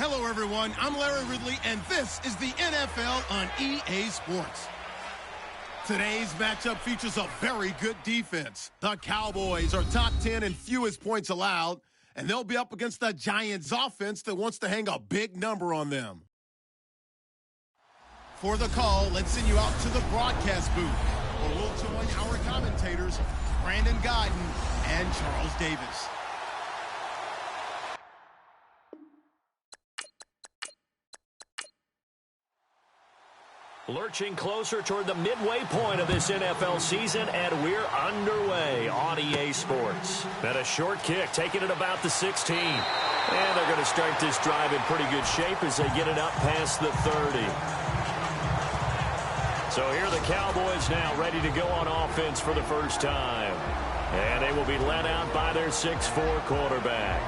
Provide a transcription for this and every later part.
Hello, everyone. I'm Larry Ridley, and this is the NFL on EA Sports. Today's matchup features a very good defense. The Cowboys are top 10 in fewest points allowed, and they'll be up against the Giants offense that wants to hang a big number on them. For the call, let's send you out to the broadcast booth, where we'll join our commentators, Brandon Godden and Charles Davis. Lurching closer toward the midway point of this NFL season, and we're underway on EA Sports. And a short kick, taking it about the 16. And they're going to start this drive in pretty good shape as they get it up past the 30. So here are the Cowboys now ready to go on offense for the first time. And they will be led out by their 6'4" quarterback.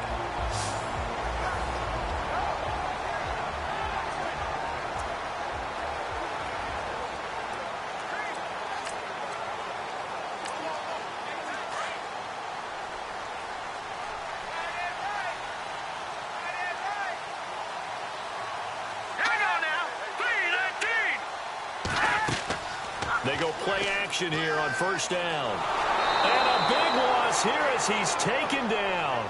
They go play action here on first down. And a big loss here as he's taken down.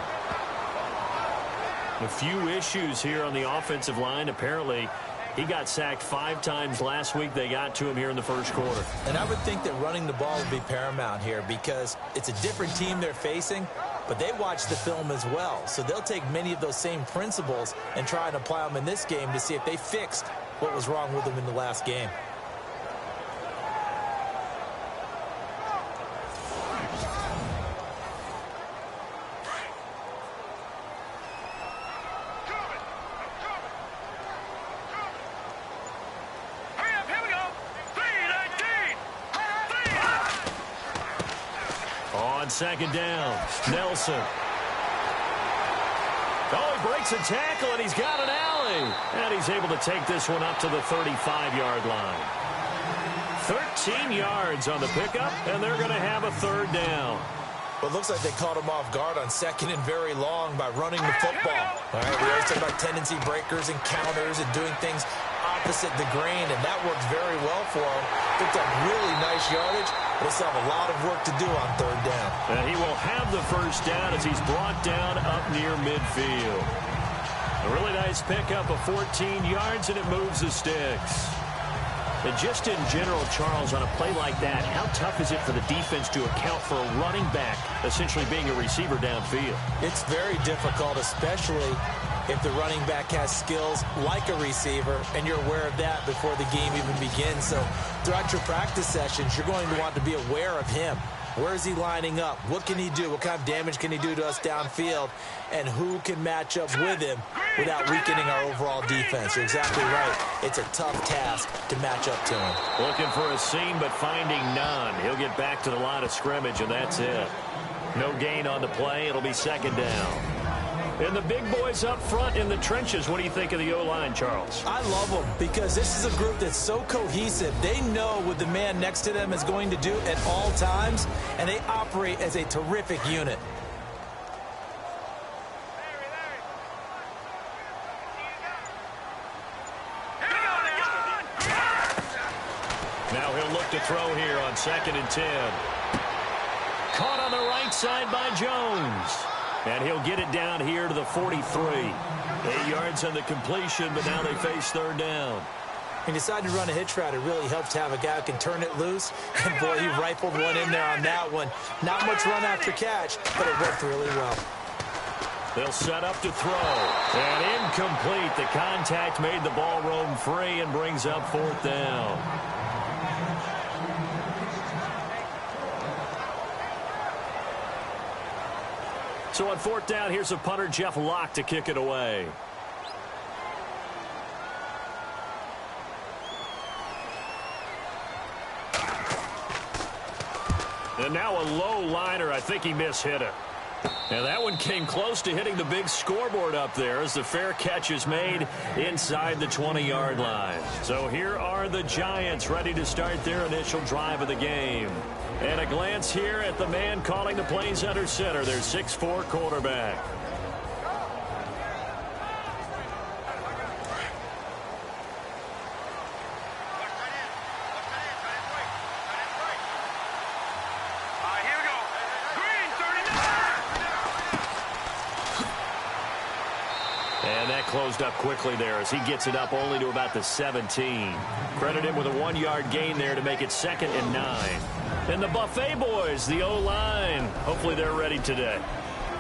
A few issues here on the offensive line. Apparently, he got sacked 5 times last week. They got to him here in the first quarter. And I would think that running the ball would be paramount here because it's a different team they're facing, but they watch the film as well. So they'll take many of those same principles and try and apply them in this game to see if they fixed what was wrong with them in the last game. Second down, Nelson. Oh, he breaks a tackle, and he's got an alley. And he's able to take this one up to the 35-yard line. 13 yards on the pickup, and they're going to have a third down. Well, it looks like they caught him off guard on second and very long by running the football. All right, we always talk about tendency breakers and counters and doing things opposite the grain, and that worked very well for him. Picked up really nice yardage. They still have a lot of work to do on third down. And he will have the first down as he's brought down up near midfield. A really nice pickup of 14 yards, and it moves the sticks. And just in general, Charles, on a play like that, how tough is it for the defense to account for a running back essentially being a receiver downfield? It's very difficult, especially if the running back has skills like a receiver, and you're aware of that before the game even begins. So throughout your practice sessions, you're going to want to be aware of him. Where is he lining up? What can he do? What kind of damage can he do to us downfield? And who can match up with him without weakening our overall defense? You're exactly right. It's a tough task to match up to him. Looking for a seam, but finding none. He'll get back to the line of scrimmage, and that's it. No gain on the play. It'll be second down. And the big boys up front in the trenches. What do you think of the O-line, Charles? I love them because this is a group that's so cohesive. They know what the man next to them is going to do at all times, and they operate as a terrific unit. Now he'll look to throw here on 2nd and 10. Caught on the right side by Jones. And he'll get it down here to the 43. 8 yards on the completion, but now they face third down. He decided to run a hitch route. It really helps to have a guy who can turn it loose. And, boy, he rifled one in there on that one. Not much run after catch, but it worked really well. They'll set up to throw. And incomplete. The contact made the ball roam free and brings up 4th down. So on 4th down, here's a punter, Jeff Locke, to kick it away. And now a low liner. I think he mishit it. And that one came close to hitting the big scoreboard up there as the fair catch is made inside the 20-yard line. So here are the Giants ready to start their initial drive of the game. And a glance here at the man calling the plays under center, their 6'4" quarterback. closed up quickly there as he gets it up only to about the 17. Credit him with a 1-yard gain there to make it 2nd and 9. And the Buffet boys, the O-line, hopefully they're ready today.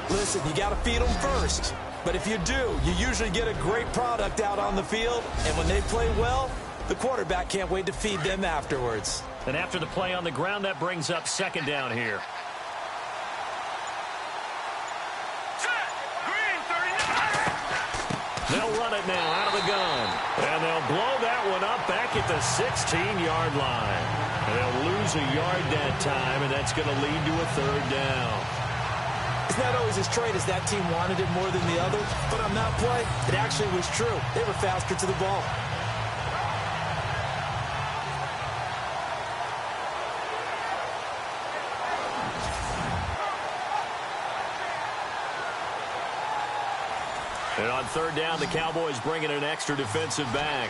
Listen, you got to feed them first. But if you do, you usually get a great product out on the field. And when they play well, the quarterback can't wait to feed them afterwards. And after the play on the ground, that brings up 2nd down here. They'll run it now out of the gun. And they'll blow that one up back at the 16-yard line. And they'll lose a yard that time, and that's going to lead to a 3rd down. It's not always as straight as that team wanted it more than the other, but on that play, it actually was true. They were faster to the ball. And on 3rd down, the Cowboys bring in an extra defensive back.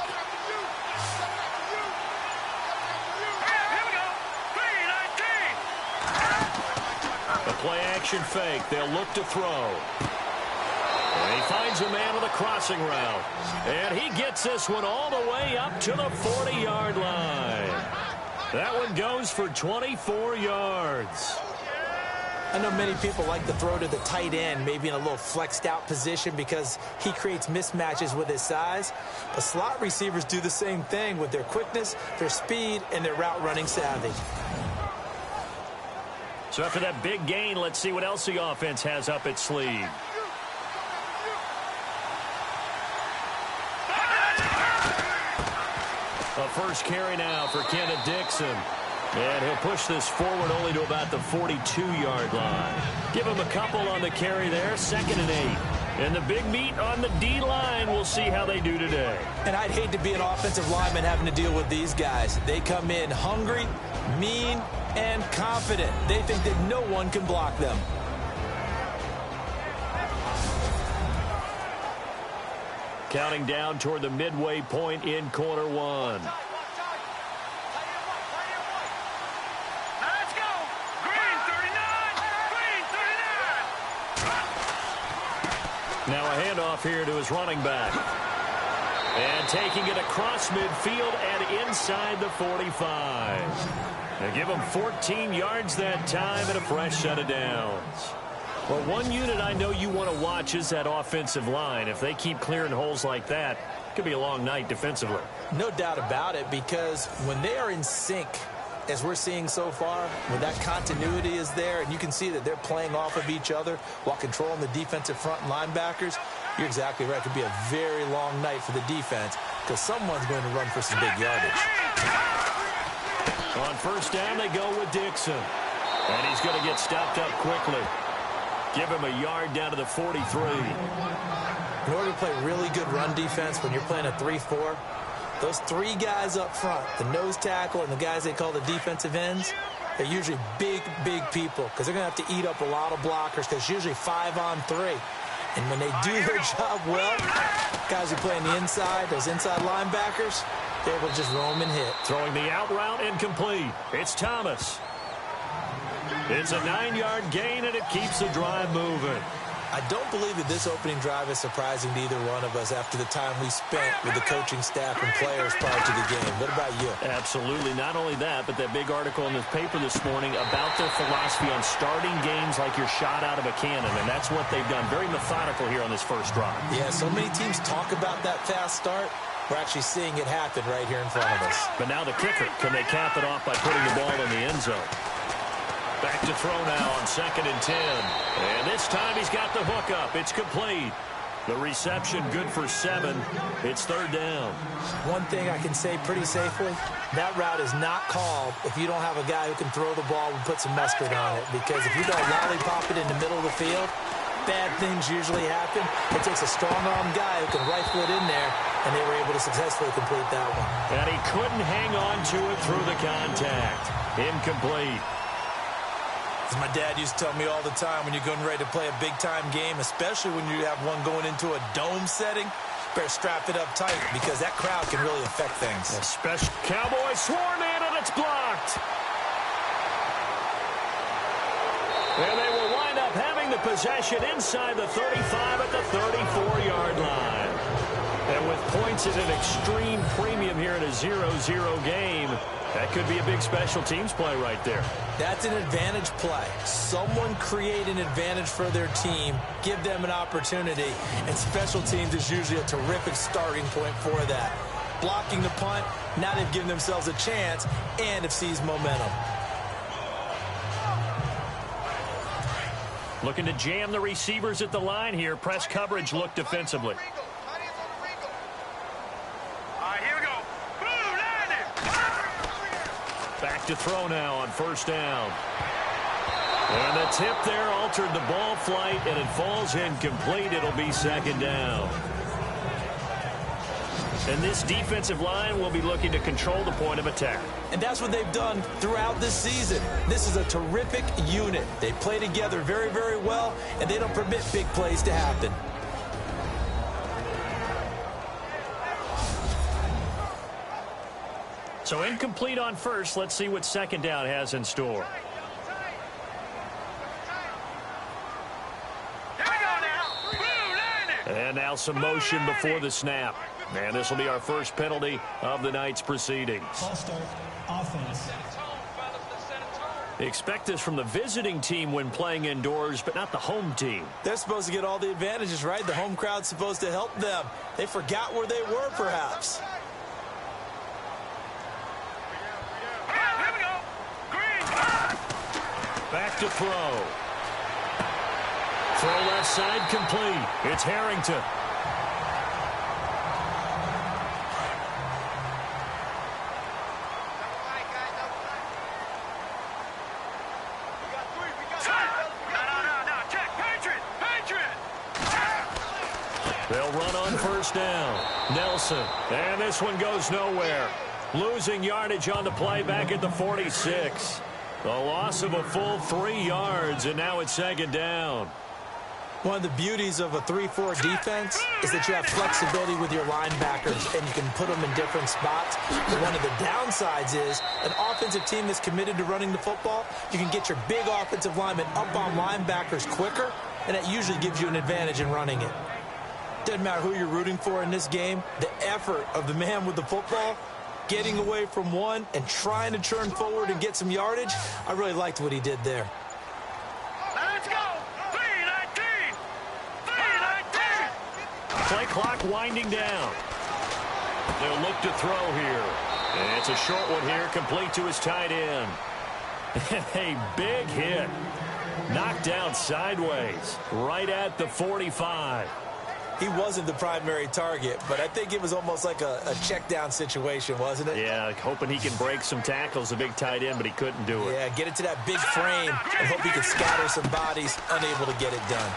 A play-action fake. They'll look to throw. And he finds a man on the crossing route. And he gets this one all the way up to the 40-yard line. That one goes for 24 yards. I know many people like to throw to the tight end, maybe in a little flexed out position because he creates mismatches with his size. But slot receivers do the same thing with their quickness, their speed, and their route running savvy. So after that big gain, let's see what else the offense has up its sleeve. A first carry now for Kenneth Dixon. And he'll push this forward only to about the 42-yard line. Give him a couple on the carry there, 2nd and 8. And the big meat on the D-line, we'll see how they do today. And I'd hate to be an offensive lineman having to deal with these guys. They come in hungry, mean, and confident. They think that no one can block them. Counting down toward the midway point in quarter 1. Now a handoff here to his running back. And taking it across midfield and inside the 45. They give him 14 yards that time and a fresh set of downs. Well, one unit I know you want to watch is that offensive line. If they keep clearing holes like that, it could be a long night defensively. No doubt about it, because when they are in sync, as we're seeing so far, when that continuity is there and you can see that they're playing off of each other while controlling the defensive front linebackers, you're exactly right. It could be a very long night for the defense because someone's going to run for some big yardage. On 1st down, they go with Dixon. And he's going to get stopped up quickly. Give him a yard down to the 43. In order to play really good run defense when you're playing a 3-4, those 3 guys up front, the nose tackle and the guys they call the defensive ends, they're usually big, big people because they're going to have to eat up a lot of blockers because it's usually 5 on 3. And when they do their job well, guys who play on the inside, those inside linebackers, they're able to just roam and hit. Throwing the out route incomplete. It's Thomas. It's a 9-yard gain, and it keeps the drive moving. I don't believe that this opening drive is surprising to either one of us after the time we spent with the coaching staff and players prior to the game. What about you? Absolutely. Not only that, but that big article in the paper this morning about their philosophy on starting games like you're shot out of a cannon, and that's what they've done. Very methodical here on this first drive. Yeah, so many teams talk about that fast start. We're actually seeing it happen right here in front of us. But now the kicker. Can they cap it off by putting the ball in the end zone? Back to throw now on 2nd and 10. And this time he's got the hook up. It's complete. The reception good for 7. It's 3rd down. One thing I can say pretty safely, that route is not called if you don't have a guy who can throw the ball and put some mustard on it. Because if you don't lollipop it in the middle of the field, bad things usually happen. It takes a strong-arm guy who can rifle it in there, and they were able to successfully complete that one. And he couldn't hang on to it through the contact. Incomplete. As my dad used to tell me all the time, when you're getting ready to play a big-time game, especially when you have one going into a dome setting, better strap it up tight because that crowd can really affect things. Especially Cowboys swarm in, and it's blocked. And they will wind up having the possession inside the 35 at the 34-yard line. And with points at an extreme premium here in a 0-0 game, that could be a big special teams play right there. That's an advantage play. Someone create an advantage for their team, give them an opportunity, and special teams is usually a terrific starting point for that. Blocking the punt, now they've given themselves a chance and have seized momentum. Looking to jam the receivers at the line here. Press coverage look defensively. Back to throw now on first down. And the tip there altered the ball flight, and it falls incomplete. It'll be second down. And this defensive line will be looking to control the point of attack. And that's what they've done throughout this season. This is a terrific unit. They play together very, very well, and they don't permit big plays to happen. So incomplete on first. Let's see what second down has in store. And now some motion before the snap. And this will be our first penalty of the night's proceedings. False start, offense. Expect this from the visiting team when playing indoors, but not the home team. They're supposed to get all the advantages, right? The home crowd's supposed to help them. They forgot where they were, perhaps. Back to throw. Throw left side complete. It's Harrington. They'll run on first down. Nelson. And this one goes nowhere. Losing yardage on the play back at the 46. A loss of a full 3 yards, and now it's second down. One of the beauties of a 3-4 defense is that you have flexibility with your linebackers, and you can put them in different spots. But one of the downsides is an offensive team that's committed to running the football, you can get your big offensive linemen up on linebackers quicker, and that usually gives you an advantage in running it. Doesn't matter who you're rooting for in this game, the effort of the man with the football, getting away from one and trying to turn forward and get some yardage, I really liked what he did there. Let's go! 3-19! 3-19! Play clock winding down. They'll look to throw here. And it's a short one here, complete to his tight end. A big hit. Knocked down sideways, right at the 45. He wasn't the primary target, but I think it was almost like a check down situation, wasn't it? Yeah, hoping he can break some tackles, a big tight end, but he couldn't do it. Yeah, get it to that big frame and hope he can scatter some bodies, unable to get it done.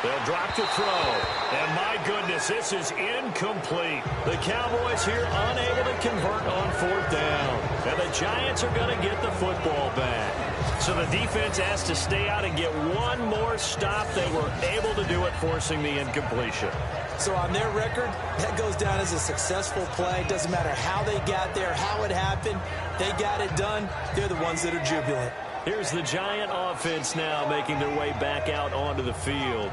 They'll drop to throw. And my goodness, this is incomplete. The Cowboys here unable to convert on fourth down. And the Giants are going to get the football back. So the defense has to stay out and get one more stop. They were able to do it, forcing the incompletion. So on their record, that goes down as a successful play. Doesn't matter how they got there, how it happened. They got it done. They're the ones that are jubilant. Here's the Giant offense now making their way back out onto the field.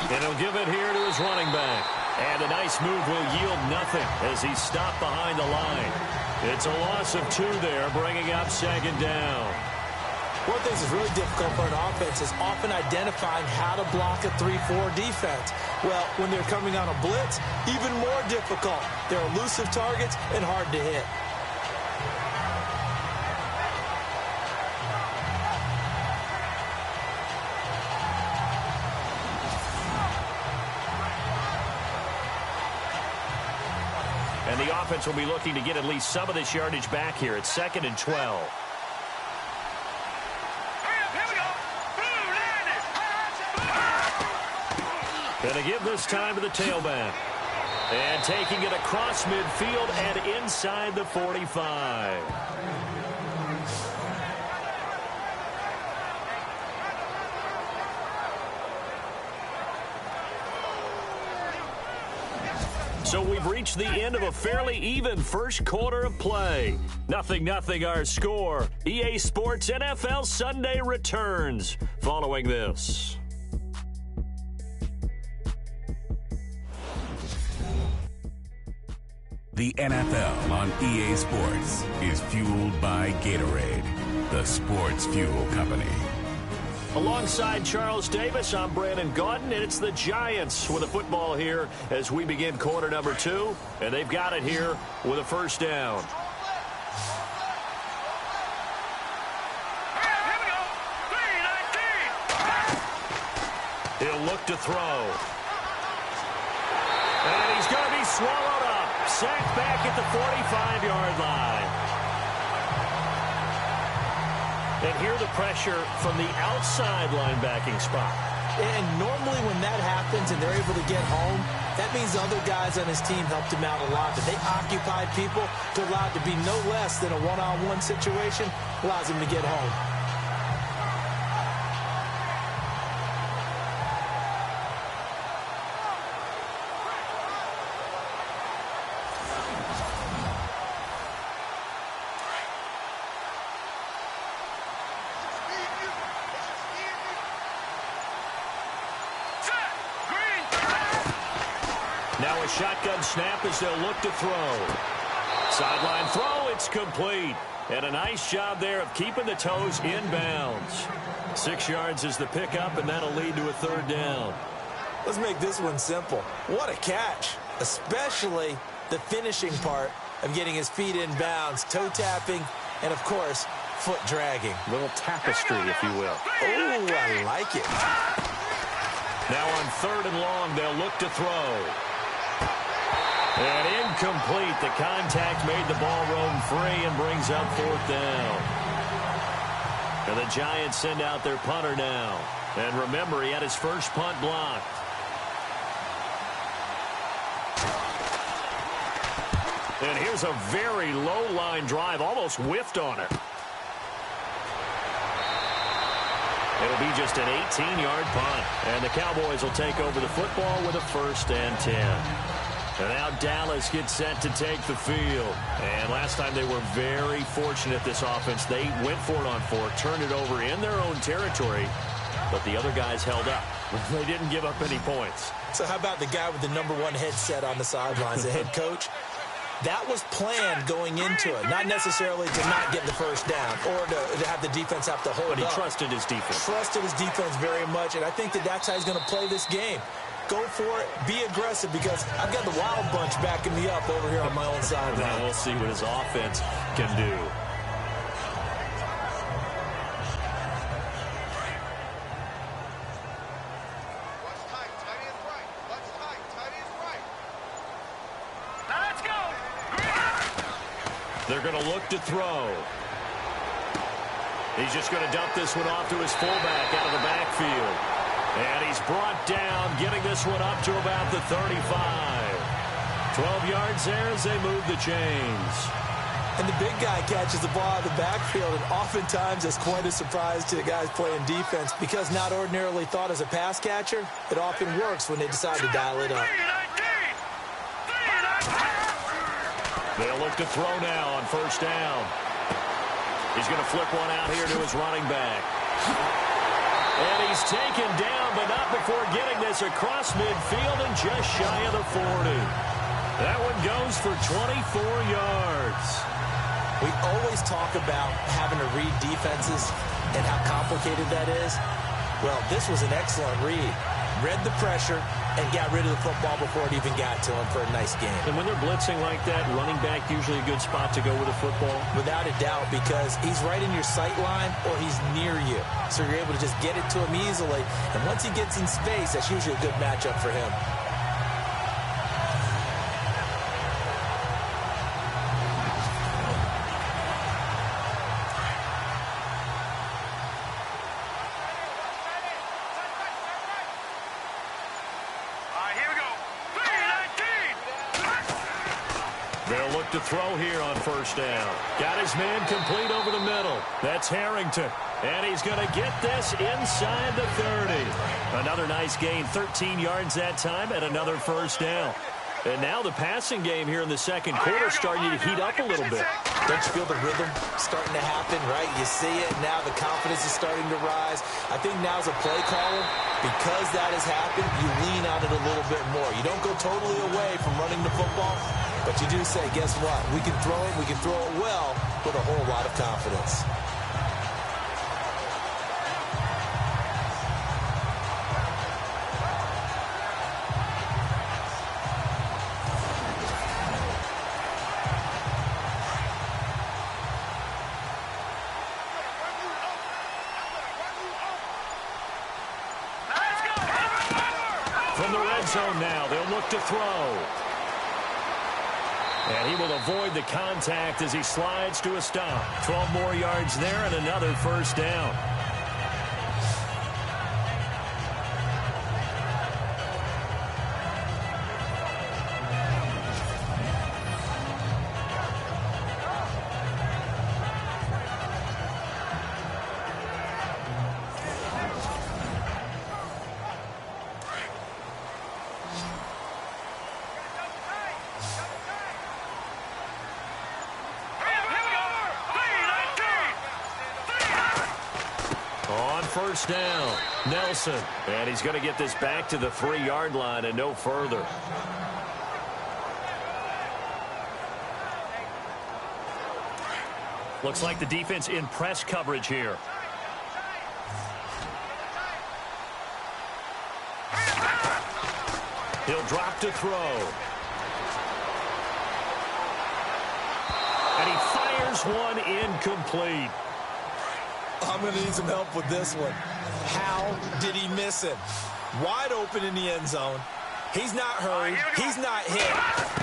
And he'll give it here to his running back. And a nice move will yield nothing as he's stopped behind the line. It's a loss of 2 there, bringing up second down. One of the things that's really difficult for an offense is often identifying how to block a 3-4 defense. Well, when they're coming on a blitz, even more difficult. They're elusive targets and hard to hit. And the offense will be looking to get at least some of this yardage back here. It's 2nd and 12. Going to give this time to the tailback. And taking it across midfield and inside the 45. So we've reached the end of a fairly even first quarter of play. 0-0 our score. EA Sports NFL Sunday returns following this. The NFL on EA Sports is fueled by Gatorade, the sports fuel company. Alongside Charles Davis, I'm Brandon Gaudin, and it's the Giants with a football here as we begin quarter number 2, and they've got it here with a first down. Here we go. 3-19. He'll look to throw. And he's going to be swallowed up. Sacked back at the 45-yard line. And here the pressure from the outside linebacking spot. And normally when that happens and they're able to get home, that means the other guys on his team helped him out a lot. But they occupied people to allow it to be no less than a one-on-one situation, allows him to get home. Now a shotgun snap as they'll look to throw. Sideline throw, it's complete. And a nice job there of keeping the toes in bounds. 6 yards is the pickup, and that'll lead to a third down. Let's make this one simple. What a catch, especially the finishing part of getting his feet in bounds, toe tapping, and of course, foot dragging. Little tapestry, if you will. Oh, I like it. Now on 3rd and long, they'll look to throw. And incomplete. The contact made the ball roam free and brings up 4th down. And the Giants send out their punter now. And remember, he had his first punt blocked. And here's a very low-line drive, almost whiffed on it. It'll be just an 18-yard punt. And the Cowboys will take over the football with a 1st and 10. And now Dallas gets set to take the field. And last time they were very fortunate, this offense. They went for it on 4, turned it over in their own territory, but the other guys held up. They didn't give up any points. So how about the guy with the #1 headset on the sidelines, the head coach? That was planned going into it, not necessarily to not get the first down or to have the defense have to hold up. But he trusted his defense. Trusted his defense very much, and I think that's how he's going to play this game. Go for it, be aggressive, because I've got the Wild Bunch backing me up over here on my own sideline. Now we'll see what his offense can do. Now let's go. They're going to look to throw. He's just going to dump this one off to his fullback out of the backfield. And he's brought down, getting this one up to about the 35. 12 yards there as they move the chains. And the big guy catches the ball out of the backfield, and oftentimes it's quite a surprise to the guys playing defense, because not ordinarily thought as a pass catcher, it often works when they decide to dial it up. 3-19. They'll look to throw now on 1st down. He's going to flip one out here to his running back. And he's taken down, but not before getting this across midfield and just shy of the 40. That one goes for 24 yards. We always talk about having to read defenses and how complicated that is. Well, this was an excellent read. Read the pressure and got rid of the football before it even got to him for a nice game. And when they're blitzing like that, running back usually a good spot to go with a football? Without a doubt, because he's right in your sight line or he's near you. So you're able to just get it to him easily. And once he gets in space, that's usually a good matchup for him. They'll look to throw here on 1st down. Got his man complete over the middle. That's Harrington. And he's going to get this inside the 30. Another nice gain, 13 yards that time, and another 1st down. And now the passing game here in the second quarter starting to heat up a little bit. Don't you feel the rhythm starting to happen, right? You see it, now the confidence is starting to rise. I think now as a play caller, because that has happened, you lean on it a little bit more. You don't go totally away from running the football, but you do say, guess what? We can throw it well with a whole lot of confidence. From the red zone now, they'll look to throw. And he will avoid the contact as he slides to a stop. 12 more yards there and another first down. First down, Nelson. And he's going to get this back to the 3-yard line and no further. Looks like the defense in press coverage here. He'll drop to throw. And he fires one incomplete. I'm going to need some help with this one. How did he miss it? Wide open in the end zone. He's not hurried. He's not hit.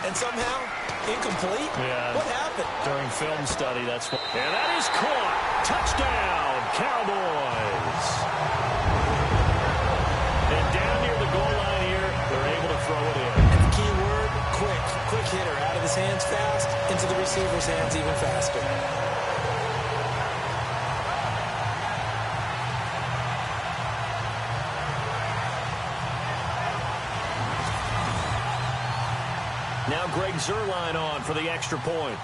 And somehow, incomplete? Yeah. What happened? During film study, that's what. And that is caught. Touchdown, Cowboys. And down near the goal line here, they're able to throw it in. And the key word, quick. Quick hitter. Out of his hands fast, into the receiver's hands even faster. Now Greg Zuerlein on for the extra point.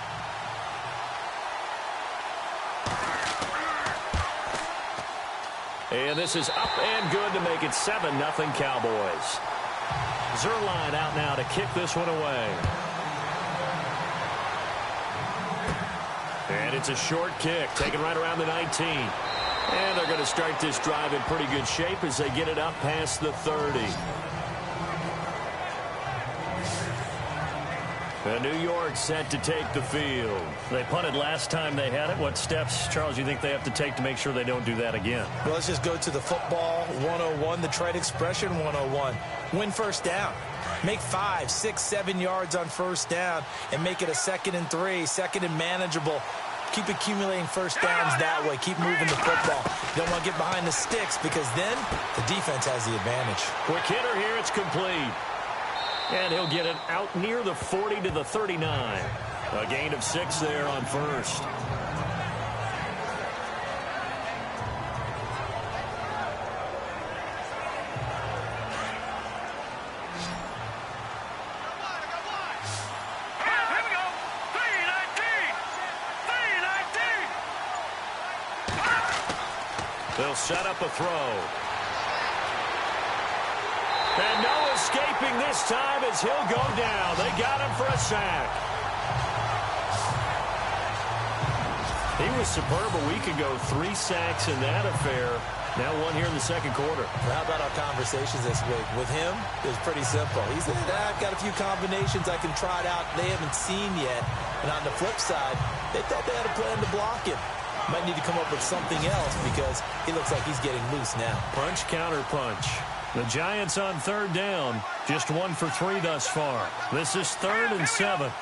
And this is up and good to make it 7-0 Cowboys. Zuerlein out now to kick this one away. And it's a short kick, taken right around the 19. And they're going to start this drive in pretty good shape as they get it up past the 30. And New York set to take the field. They punted last time they had it. What steps, Charles, you think they have to take to make sure they don't do that again? Well, let's just go to the football 101, the trade expression 101. Win first down. Make 5, 6, 7 yards on first down and make it a 2nd and 3, 2nd and manageable. Keep accumulating first downs that way. Keep moving the football. You don't want to get behind the sticks because then the defense has the advantage. Quick hitter here. It's complete. And he'll get it out near the 40 to the 39. A gain of 6 there on first. They'll set up a throw. And no escaping this time as he'll go down. They got him for a sack. He was superb a week ago. 3 sacks in that affair. Now 1 here in the second quarter. How about our conversations this week? With him, it was pretty simple. He said, I've got a few combinations I can try it out they haven't seen yet. And on the flip side, they thought they had a plan to block him. Might need to come up with something else because he looks like he's getting loose now. Punch, counter punch. The Giants on 3rd down. Just 1 for 3 thus far. This is 3rd and 7.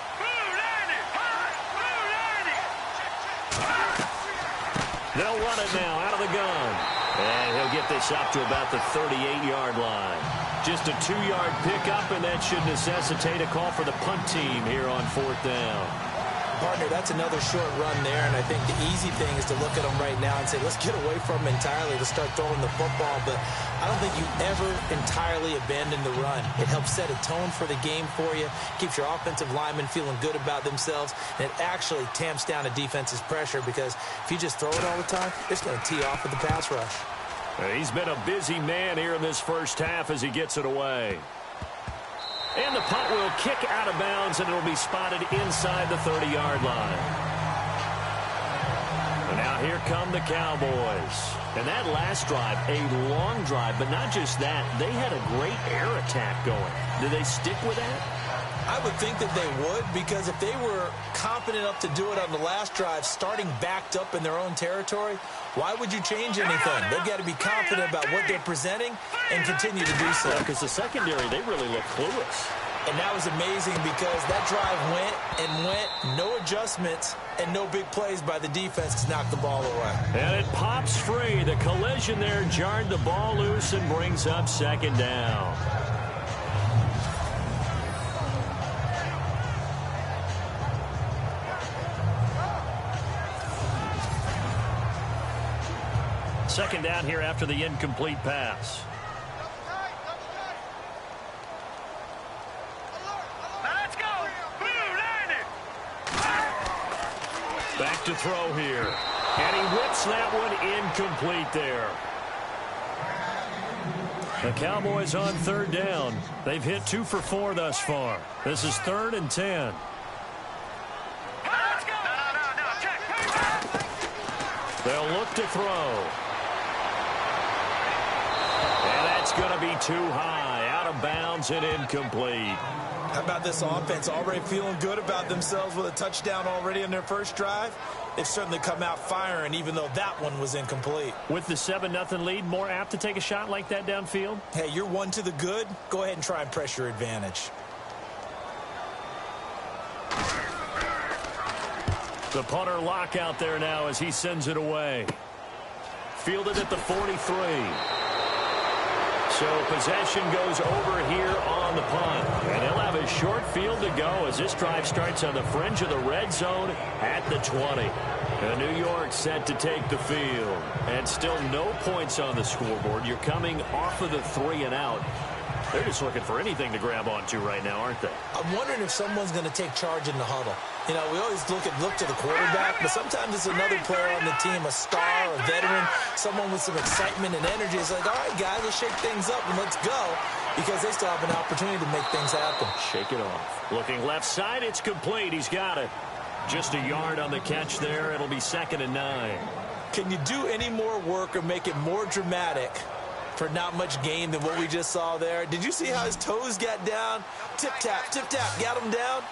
They'll run it now out of the gun. And he'll get this up to about the 38-yard line. Just a 2-yard pickup, and that should necessitate a call for the punt team here on 4th down. Partner, that's another short run there, and I think the easy thing is to look at them right now and say, let's get away from them entirely to start throwing the football, but I don't think you ever entirely abandon the run. It helps set a tone for the game for you, keeps your offensive linemen feeling good about themselves, and it actually tamps down a defense's pressure because if you just throw it all the time, it's going to tee off with the pass rush. He's been a busy man here in this first half as he gets it away. And the punt will kick out of bounds, and it'll be spotted inside the 30-yard line. And now here come the Cowboys. And that last drive, a long drive, but not just that. They had a great air attack going. Do they stick with that? I would think that they would, because if they were confident enough to do it on the last drive, starting backed up in their own territory, why would you change anything? They've got to be confident about what they're presenting and continue to do so. Because the secondary, they really look clueless. And that was amazing because that drive went and went, no adjustments and no big plays by the defense to knock the ball away. And it pops free. The collision there jarred the ball loose and brings up second down. Second down here after the incomplete pass. Let's go. Back to throw here. And he whips that one incomplete there. The Cowboys on third down. They've hit 2 for 4 thus far. This is 3rd and 10. Let's go. No. Check. They'll look to throw. And that's going to be too high. Out of bounds and incomplete. How about this offense already feeling good about themselves with a touchdown already in their first drive? They've certainly come out firing, even though that one was incomplete. With the 7-0 lead, more apt to take a shot like that downfield? Hey, you're one to the good. Go ahead and try and press your advantage. The punter lock out there now as he sends it away. Fielded at the 43. So possession goes over here on the punt. And he'll have a short field to go as this drive starts on the fringe of the red zone at the 20. And New York set to take the field. And still no points on the scoreboard. You're coming off of the 3 and out. They're just looking for anything to grab onto right now, aren't they? I'm wondering if someone's going to take charge in the huddle. You know, we always look to the quarterback, but sometimes it's another player on the team, a star, a veteran, someone with some excitement and energy. It's like, all right, guys, let's shake things up and let's go, because they still have an opportunity to make things happen. Shake it off. Looking left side, it's complete. He's got it. Just a yard on the catch there. It'll be 2nd and 9. Can you do any more work or make it more dramatic for not much gain than what we just saw there? Did you see how his toes got down? Tip-tap, got him down.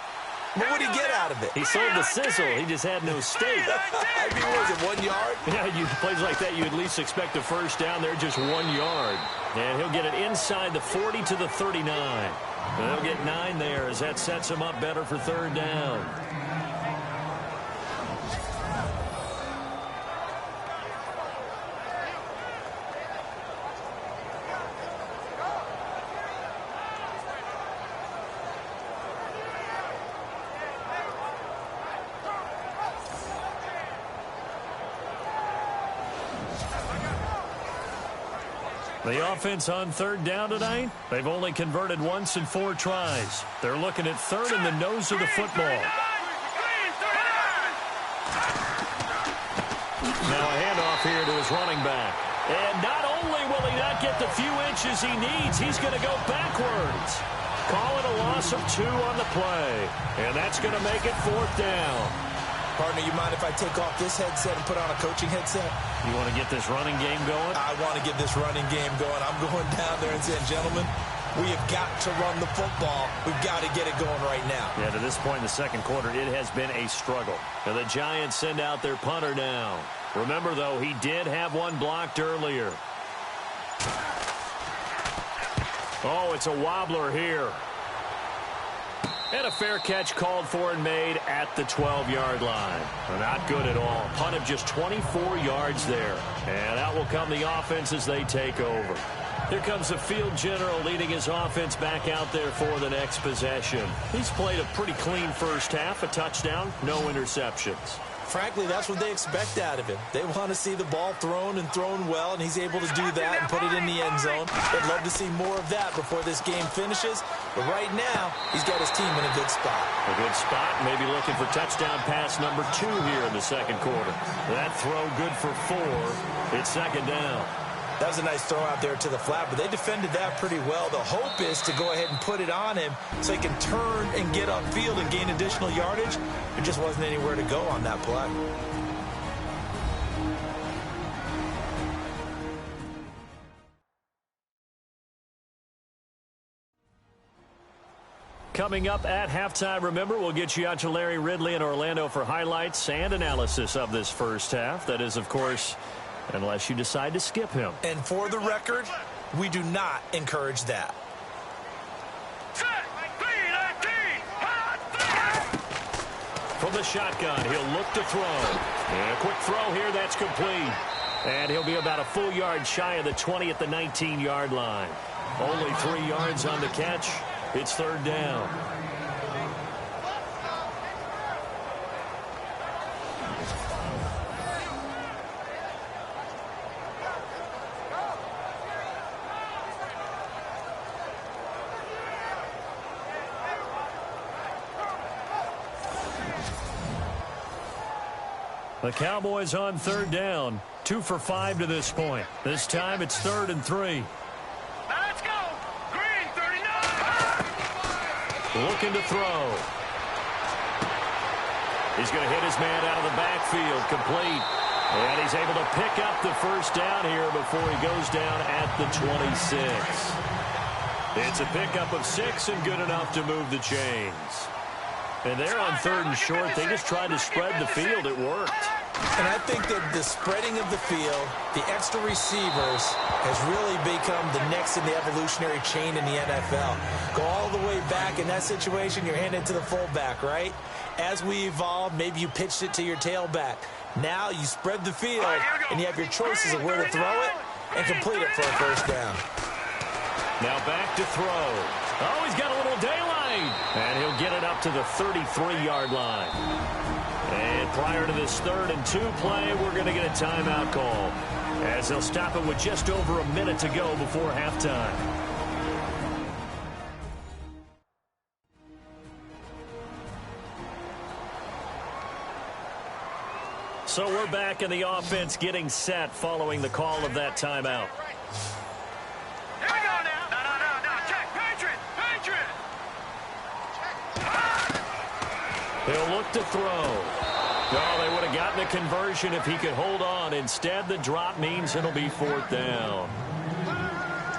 But what did he get out of it? He sold the sizzle. He just had no steak. I mean, was it 1 yard? Yeah, plays like that, you at least expect a first down there, just 1 yard. And he'll get it inside the 40 to the 39. And they'll get 9 there as that sets him up better for 3rd down. The offense on 3rd down tonight, they've only converted once in 4 tries. They're looking at 3rd in the nose of the football. Now a handoff here to his running back. And not only will he not get the few inches he needs, he's going to go backwards. Call it a loss of 2 on the play. And that's going to make it 4th down. Partner, you mind if I take off this headset and put on a coaching headset? You want to get this running game going? I want to get this running game going. I'm going down there and saying, gentlemen, we have got to run the football. We've got to get it going right now. Yeah, to this point in the second quarter, it has been a struggle. And the Giants send out their punter now. Remember, though, he did have one blocked earlier. Oh, it's a wobbler here. And a fair catch called for and made at the 12-yard line. Not good at all. Punt of just 24 yards there. And out will come the offense as they take over. Here comes the field general leading his offense back out there for the next possession. He's played a pretty clean first half, a touchdown, no interceptions. Frankly, that's what they expect out of him. They want to see the ball thrown and thrown well, and he's able to do that and put it in the end zone. They'd love to see more of that before this game finishes. But right now, he's got his team in a good spot. A good spot, maybe looking for touchdown pass number 2 here in the second quarter. That throw good for 4. It's second down. That was a nice throw out there to the flat, but they defended that pretty well. The hope is to go ahead and put it on him so he can turn and get upfield and gain additional yardage. There just wasn't anywhere to go on that play. Coming up at halftime, remember, we'll get you out to Larry Ridley in Orlando for highlights and analysis of this first half. That is, of course, unless you decide to skip him. And for the record, we do not encourage that. From the shotgun, he'll look to throw. And a quick throw here, that's complete. And he'll be about a full yard shy of the 20 at the 19-yard line. Only 3 yards on the catch. It's third down. The Cowboys on third down. 2 for 5 to this point. This time it's 3rd and 3. Now let's go. Green, 39. Looking to throw. He's going to hit his man out of the backfield. Complete. And he's able to pick up the first down here before he goes down at the 26. It's a pickup of 6 and good enough to move the chains. And they're on 3rd and short. They just tried to spread the field. It worked. And I think that the spreading of the field, the extra receivers, has really become the next in the evolutionary chain in the NFL. Go all the way back in that situation, you're handing it to the fullback, right? As we evolve, maybe you pitched it to your tailback. Now you spread the field, and you have your choices of where to throw it and complete it for a first down. Now back to throw. Oh, he's got a little daylight. And he'll get it up to the 33-yard line. And prior to this 3rd and 2 play, we're going to get a timeout call, as they'll stop it with just over a minute to go before halftime. So we're back in the offense getting set following the call of that timeout. Here we go now. No. Check. Patriot. He'll look to throw. Oh, they would have gotten a conversion if he could hold on. Instead, the drop means it'll be 4th down.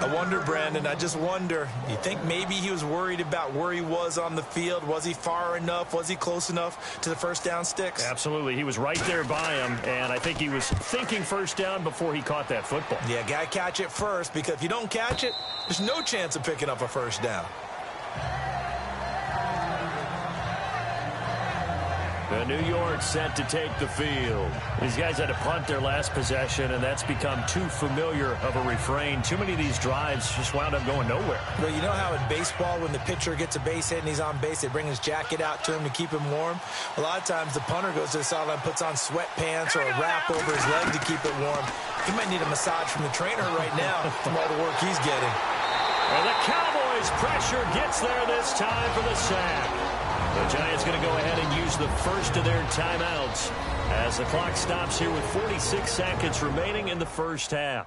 I wonder, Brandon, I just wonder, you think maybe he was worried about where he was on the field? Was he far enough? Was he close enough to the first down sticks? Absolutely. He was right there by him, and I think he was thinking first down before he caught that football. Yeah, got to catch it first, because if you don't catch it, there's no chance of picking up a first down. The New York set to take the field. These guys had to punt their last possession, and that's become too familiar of a refrain. Too many of these drives just wound up going nowhere. Well, you know how in baseball, when the pitcher gets a base hit and he's on base, they bring his jacket out to him to keep him warm? A lot of times the punter goes to the sideline, puts on sweatpants or a wrap over his leg to keep it warm. He might need a massage from the trainer right now from all the work he's getting. And the Cowboys pressure gets there this time for the sack. The Giants going to go ahead and use the first of their timeouts as the clock stops here with 46 seconds remaining in the first half.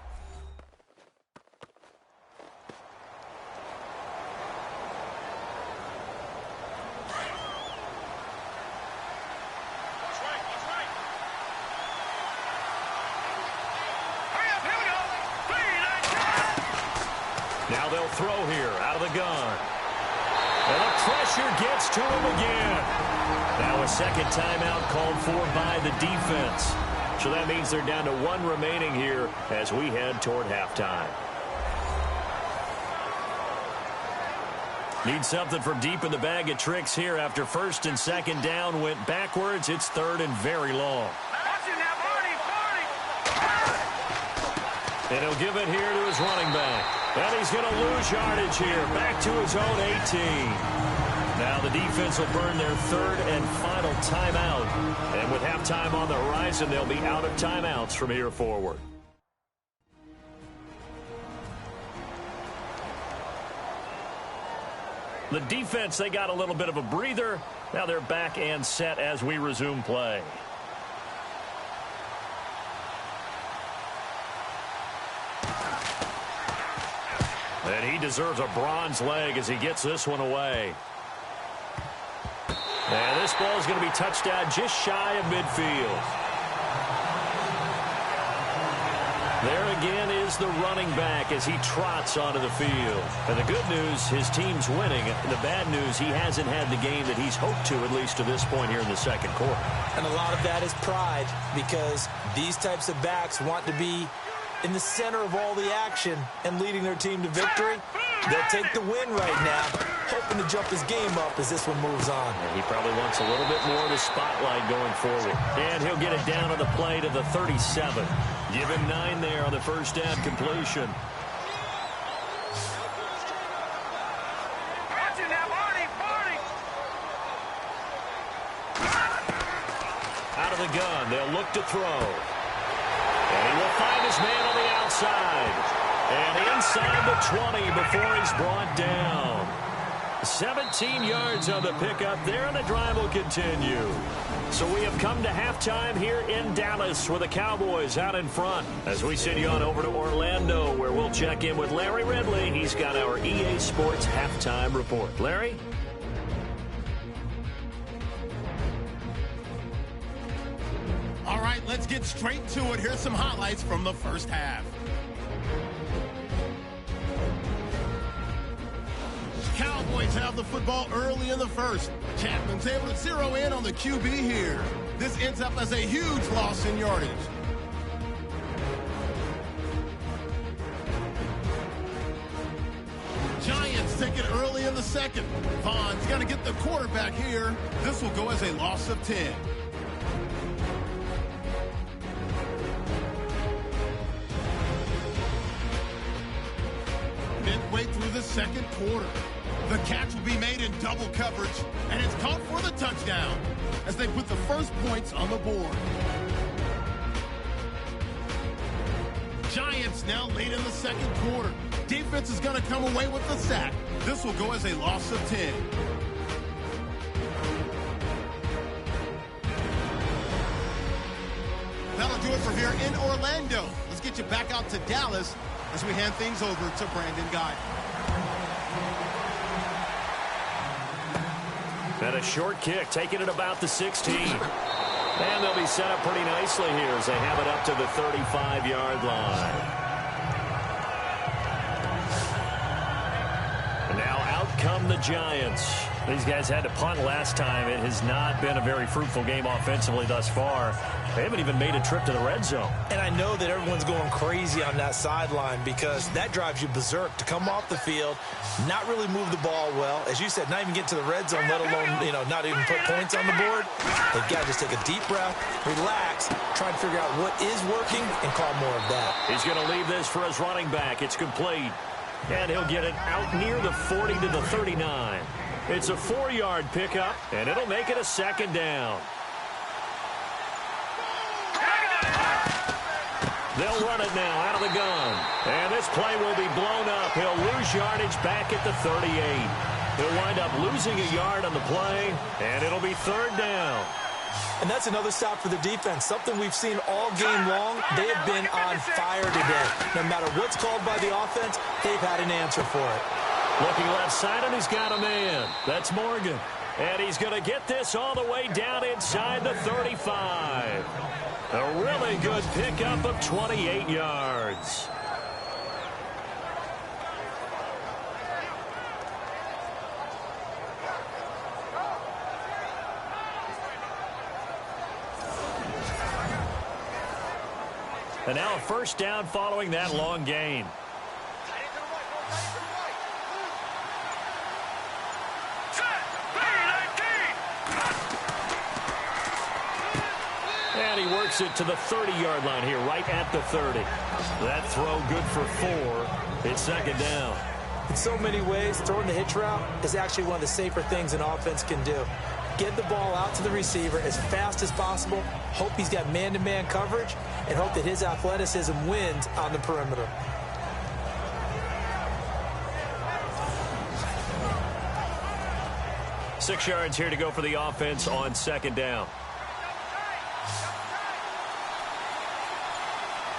Now they'll throw here out of the gun. And the pressure gets to him again. Now a second timeout called for by the defense. So that means they're down to 1 remaining here as we head toward halftime. Need something from deep in the bag of tricks here after first and second down went backwards. It's 3rd and very long. And he'll give it here to his running back. And he's going to lose yardage here. Back to his own 18. Now the defense will burn their third and final timeout. And with halftime on the horizon, they'll be out of timeouts from here forward. The defense, they got a little bit of a breather. Now they're back and set as we resume play. And he deserves a bronze leg as he gets this one away. And this ball is going to be touched down just shy of midfield. There again is the running back as he trots onto the field. And the good news, his team's winning. The bad news, he hasn't had the game that he's hoped to, at least to this point here in the second quarter. And a lot of that is pride, because these types of backs want to be in the center of all the action and leading their team to victory. They'll take the win right now, hoping to jump his game up as this one moves on. And he probably wants a little bit more of the spotlight going forward. And he'll get it down on the play to the 37. Give him 9 there on the first down completion. Out of the gun, they'll look to throw. And he will find his man on the outside. And inside the 20 before he's brought down. 17 yards on the pickup there, and the drive will continue. So we have come to halftime here in Dallas with the Cowboys out in front. As we send you on over to Orlando, where we'll check in with Larry Ridley. He's got our EA Sports halftime report. Larry? All right, let's get straight to it. Here's some highlights from the first half. Cowboys have the football early in the first. Chapman's able to zero in on the QB here. This ends up as a huge loss in yardage. Giants take it early in the second. Vaughn's got to get the quarterback here. This will go as a loss of 10. Midway through the second quarter. The catch will be made in double coverage, and it's caught for the touchdown as they put the first points on the board. Giants now late in the second quarter. Defense is going to come away with the sack. This will go as a loss of 10. That'll do it for here in Orlando. Let's get you back out to Dallas as we hand things over to Brandon Guy. And a short kick, taking it about the 16. And they'll be set up pretty nicely here as they have it up to the 35-yard line. And now out come the Giants. These guys had to punt last time. It has not been a very fruitful game offensively thus far. They haven't even made a trip to the red zone. And I know that everyone's going crazy on that sideline because that drives you berserk to come off the field, not really move the ball well. As you said, not even get to the red zone, let alone, not even put points on the board. They've got to just take a deep breath, relax, try to figure out what is working, and call more of that. He's going to leave this for his running back. It's complete. And he'll get it out near the 40 to the 39. It's a 4-yard pickup, and it'll make it a second down. They'll run it now out of the gun. And this play will be blown up. He'll lose yardage back at the 38. He'll wind up losing a yard on the play, and it'll be third down. And that's another stop for the defense, something we've seen all game long. They have been on fire today. No matter what's called by the offense, they've had an answer for it. Looking left side, and he's got a man. That's Morgan. And he's going to get this all the way down inside the 35. A really good pickup of 28 yards. And now a first down following that long gain. And he works it to the 30-yard line here, right at the 30. That throw good for 4. It's second down. In so many ways, throwing the hitch route is actually one of the safer things an offense can do. Get the ball out to the receiver as fast as possible, hope he's got man-to-man coverage, and hope that his athleticism wins on the perimeter. Six yards here to go for the offense on second down.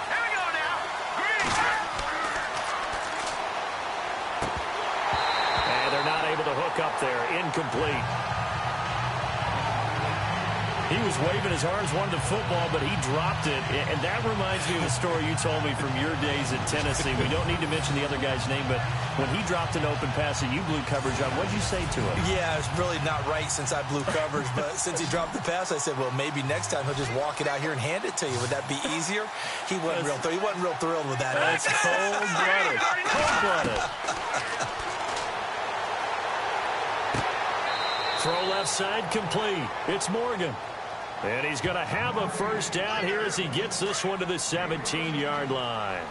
Here we go now. Green. And they're not able to hook up there. Incomplete. He was waving his arms, wanted the football, but he dropped it. And that reminds me of a story you told me from your days at Tennessee. We don't need to mention the other guy's name, but when he dropped an open pass that you blew coverage on, what did you say to him? Yeah, it's really not right since I blew coverage, but since he dropped the pass, I said, well, maybe next time he'll just walk it out here and hand it to you. Would that be easier? He wasn't real thrilled with that. That's cold-blooded. Cold-blooded. Throw left side complete. It's Morgan. And he's going to have a first down here as he gets this one to the 17-yard line.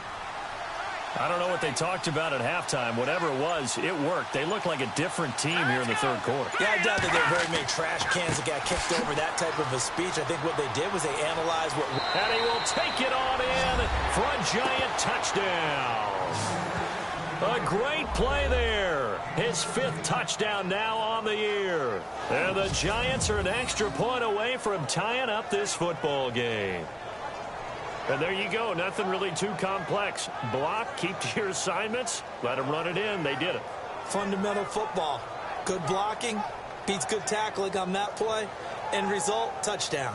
I don't know what they talked about at halftime. Whatever it was, it worked. They look like a different team here in the third quarter. Yeah, I doubt that there are very many trash cans that got kicked over that type of a speech. I think what they did was they analyzed what... And he will take it on in for a giant touchdown. A great play there. His 5th touchdown now on the year. And the Giants are an extra point away from tying up this football game. And there you go. Nothing really too complex. Block, keep to your assignments, let them run it in. They did it. Fundamental football. Good blocking, beats good tackling on that play. End result, touchdown.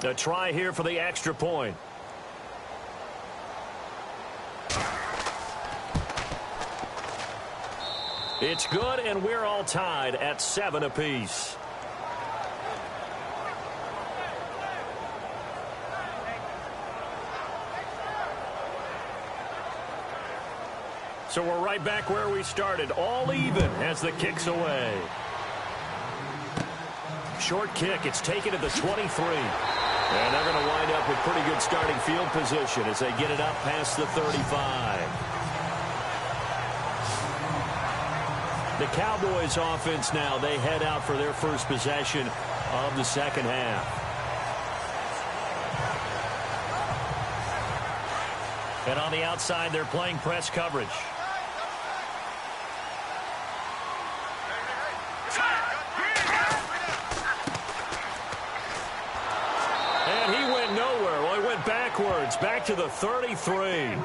A try here for the extra point. It's good, and we're all tied at 7 apiece. So we're right back where we started, all even as the kick's away. Short kick, it's taken at the 23. And they're going to wind up with pretty good starting field position as they get it up past the 35. The Cowboys offense now, they head out for their first possession of the second half. And on the outside, they're playing press coverage. And he went nowhere. Well, he went backwards, back to the 33.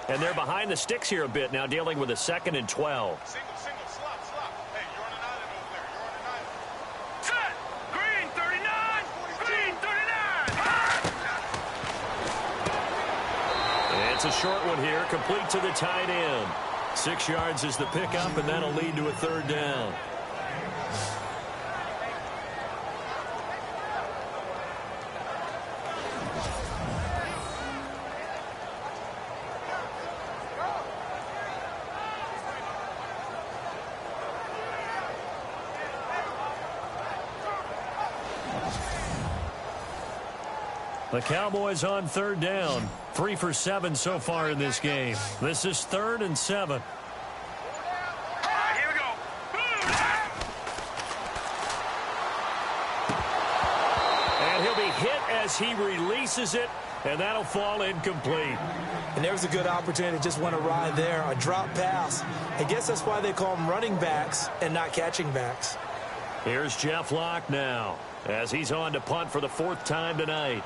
And they're behind the sticks here a bit now, dealing with a 2nd and 12. Single, slot. Hey, you're on an island over there. You're on an island. Set! Green 39! Green 39! It's a short one here, complete to the tight end. 6 yards is the pickup, and that'll lead to a 3rd down. The Cowboys on 3rd down. 3 for 7 so far in this game. This is 3rd and 7. All right, here we go. And he'll be hit as he releases it, and that'll fall incomplete. And there was a good opportunity that just went awry there. A drop pass. I guess that's why they call them running backs and not catching backs. Here's Jeff Locke now as he's on to punt for the 4th time tonight.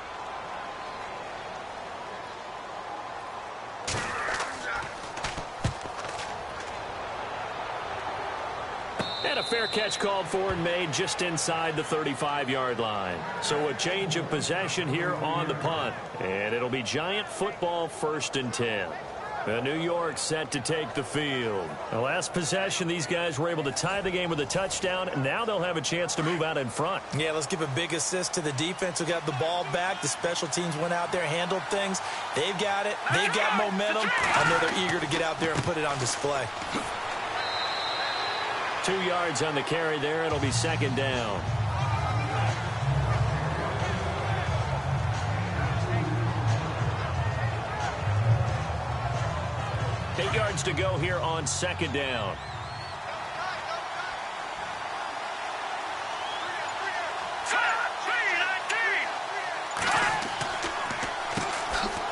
And a fair catch called for and made just inside the 35-yard line. So a change of possession here on the punt. And it'll be Giant football 1st and 10. New York set to take the field. The last possession, these guys were able to tie the game with a touchdown. Now they'll have a chance to move out in front. Yeah, let's give a big assist to the defense who got the ball back. The special teams went out there, handled things. They've got it. They've got momentum. I know they're eager to get out there and put it on display. 2 yards on the carry there. It'll be 2nd down. Eight yards to go here on 2nd down.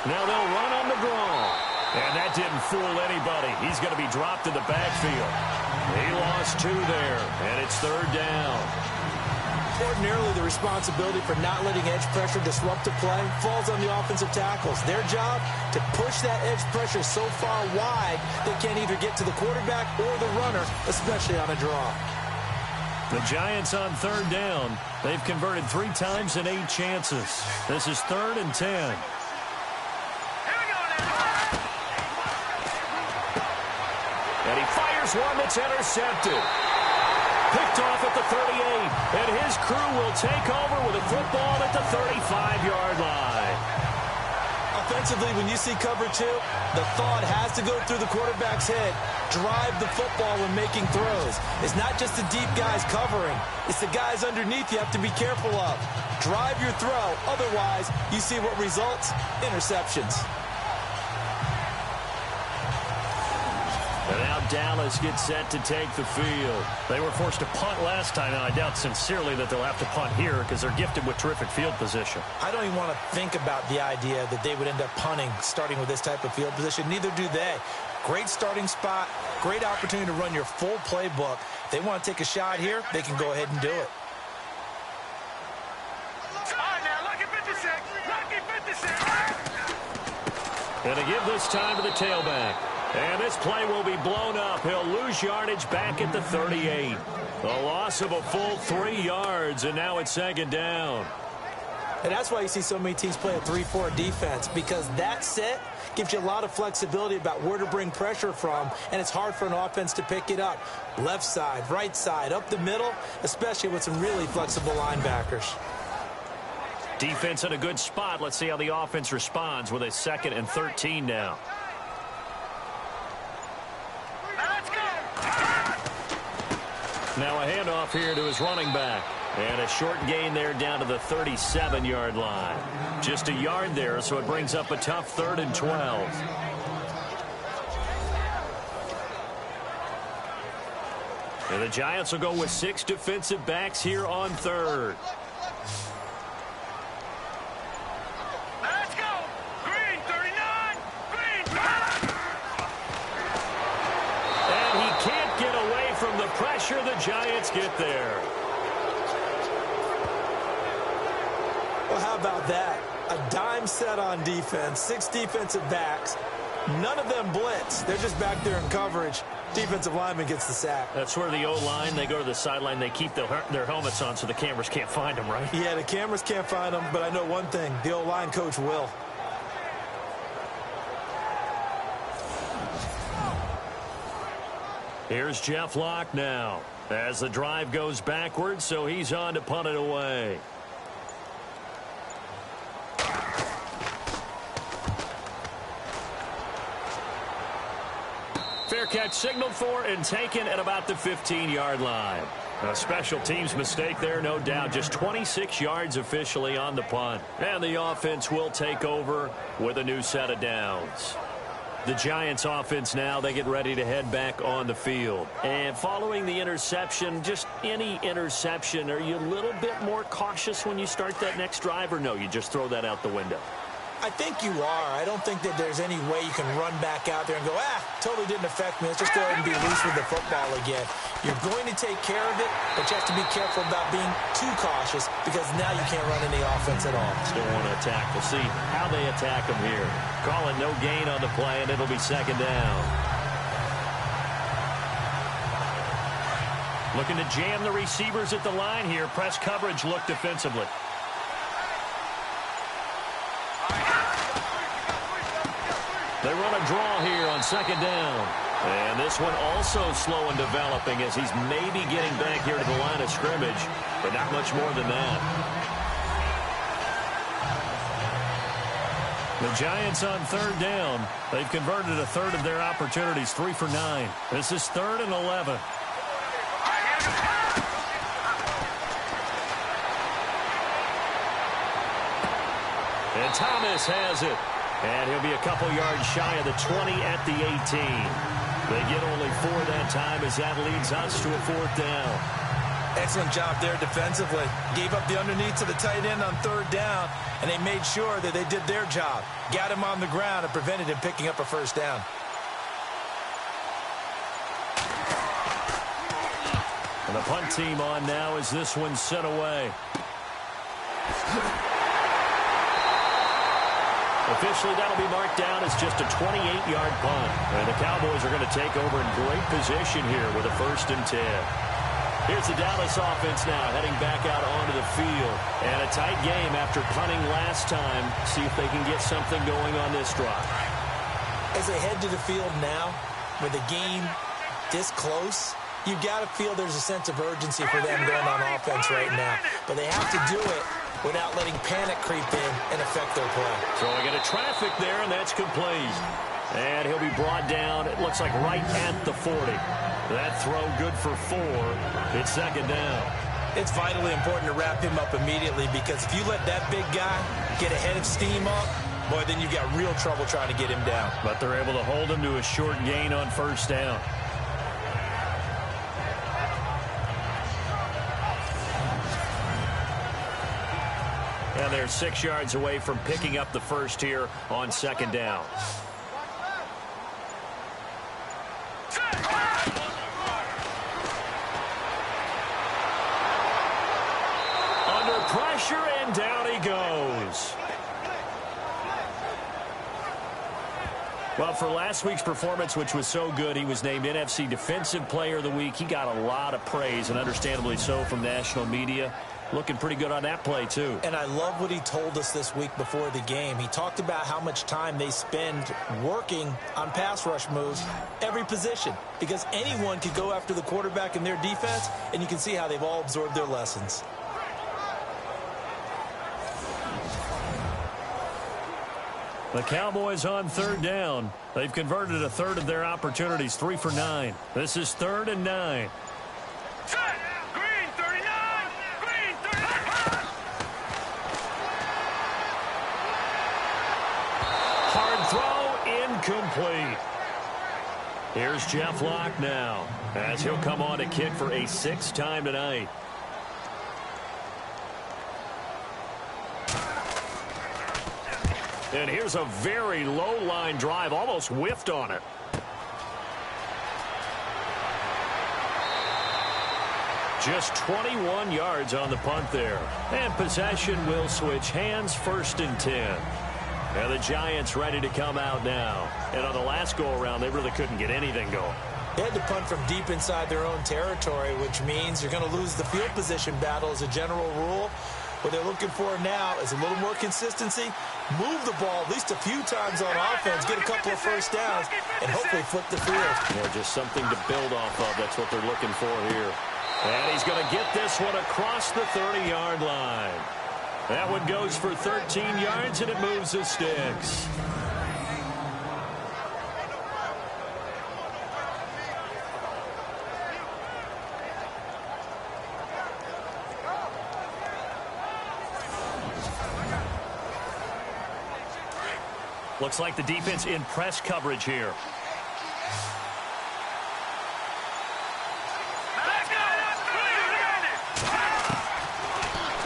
Now they'll run on the draw. And that didn't fool anybody. He's going to be dropped in the backfield. He lost 2 there, and it's 3rd down. Ordinarily, the responsibility for not letting edge pressure disrupt the play falls on the offensive tackles. Their job to push that edge pressure so far wide they can't either get to the quarterback or the runner, especially on a draw. The Giants on 3rd down. They've converted 3 times in 8 chances. This is 3rd and 10. And he fires one that's intercepted. Picked off at the 38, and his crew will take over with a football at the 35-yard line. Offensively, when you see cover 2, the thought has to go through the quarterback's head. Drive the football when making throws. It's not just the deep guys covering. It's the guys underneath you have to be careful of. Drive your throw. Otherwise, you see what results? Interceptions. And now Dallas gets set to take the field. They were forced to punt last time, and I doubt sincerely that they'll have to punt here because they're gifted with terrific field position. I don't even want to think about the idea that they would end up punting starting with this type of field position. Neither do they. Great starting spot, great opportunity to run your full playbook. If they want to take a shot here, they can go ahead and do it. And to give this time to the tailback. And this play will be blown up. He'll lose yardage back at the 38. A loss of a full 3 yards, and now it's 2nd down. And that's why you see so many teams play a 3-4 defense, because that set gives you a lot of flexibility about where to bring pressure from, and it's hard for an offense to pick it up. Left side, right side, up the middle, especially with some really flexible linebackers. Defense in a good spot. Let's see how the offense responds with a 2nd and 13 now. Now a handoff here to his running back. And a short gain there down to the 37-yard line. Just a yard there, so it brings up a tough 3rd and 12. And the Giants will go with 6 defensive backs here on 3rd. Let's go! Green, 39! Green! And he can't get away from the pressure. The Giants get there. Well, how about that? A dime set on defense, 6 defensive backs. None of them blitz. They're just back there in coverage. Defensive lineman gets the sack. That's where the O-line, they go to the sideline, they keep their helmets on so the cameras can't find them, right? Yeah, the cameras can't find them, but I know one thing. The O-line coach will. Here's Jeff Locke now as the drive goes backwards, so he's on to punt it away. Fair catch signaled for and taken at about the 15-yard line. A special teams mistake there, no doubt. Just 26 yards officially on the punt. And the offense will take over with a new set of downs. The Giants offense now, they get ready to head back on the field. And following the interception, just any interception, are you a little bit more cautious when you start that next drive, or no, you just throw that out the window? I think you are. I don't think that there's any way you can run back out there and go, totally didn't affect me. Let's just go ahead and be loose with the football again. You're going to take care of it, but you have to be careful about being too cautious because now you can't run any offense at all. Still want to attack. We'll see how they attack them here. Calling no gain on the play, and it'll be 2nd down. Looking to jam the receivers at the line here. Press coverage look defensively. They run a draw here on second down. And this one also slow in developing as he's maybe getting back here to the line of scrimmage, but not much more than that. The Giants on third down. They've converted a third of their opportunities, 3 for 9. This is 3rd and 11. And Thomas has it. And he'll be a couple yards shy of the 20 at the 18. They get only 4 that time as that leads us to a 4th down. Excellent job there defensively. Gave up the underneath to the tight end on third down, and they made sure that they did their job. Got him on the ground and prevented him picking up a first down. And the punt team on now as this one's sent away. Officially, that'll be marked down as just a 28-yard punt. And the Cowboys are going to take over in great position here with a 1st and 10. Here's the Dallas offense now heading back out onto the field. And a tight game after punting last time. See if they can get something going on this drive. As they head to the field now, with the game this close, you've got to feel there's a sense of urgency for them going on offense right now. But they have to do it without letting panic creep in and affect their play. Throwing into traffic there, and that's complete. And he'll be brought down, it looks like right at the 40. That throw good for 4. It's 2nd down. It's vitally important to wrap him up immediately because if you let that big guy get a head of steam up, boy, then you've got real trouble trying to get him down. But they're able to hold him to a short gain on 1st down. And they're 6 yards away from picking up the first here on 2nd down. Under pressure, and down he goes. Well, for last week's performance, which was so good, he was named NFC Defensive Player of the Week. He got a lot of praise, and understandably so, from national media. Looking pretty good on that play, too. And I love what he told us this week before the game. He talked about how much time they spend working on pass rush moves, every position, because anyone could go after the quarterback in their defense, and you can see how they've all absorbed their lessons. The Cowboys on third down. They've converted a third of their opportunities, 3 for 9. This is 3rd and 9. Complete. Here's Jeff Locke now as he'll come on to kick for a 6th time tonight. And here's a very low line drive, almost whiffed on it. Just 21 yards on the punt there. And possession will switch hands, 1st and 10. And the Giants ready to come out now. And on the last go-around, they really couldn't get anything going. They had to punt from deep inside their own territory, which means you're going to lose the field position battle as a general rule. What they're looking for now is a little more consistency, move the ball at least a few times on offense, get a couple of first downs, and hopefully flip the field. Yeah, just something to build off of. That's what they're looking for here. And he's going to get this one across the 30-yard line. That one goes for 13 yards, and it moves the sticks. Looks like the defense in press coverage here.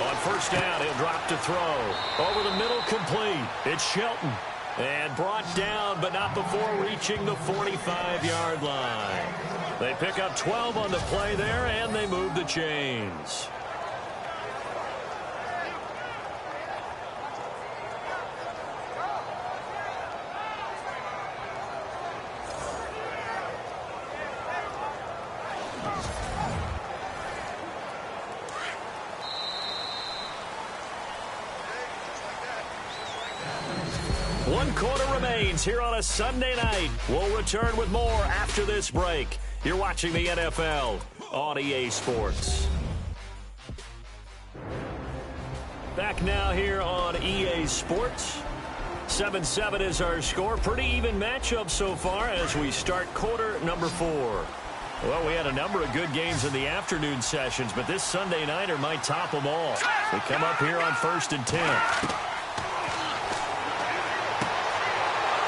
On 1st down, he'll drop to throw. Over the middle, complete. It's Shelton. And brought down, but not before reaching the 45-yard line. They pick up 12 on the play there, and they move the chains. One quarter remains here on a Sunday night. We'll return with more after this break. You're watching the NFL on EA Sports. Back now here on EA Sports. 7-7 is our score. Pretty even matchup so far as we start quarter number 4. Well, we had a number of good games in the afternoon sessions, but this Sunday nighter might top them all. We come up here on 1st and 10.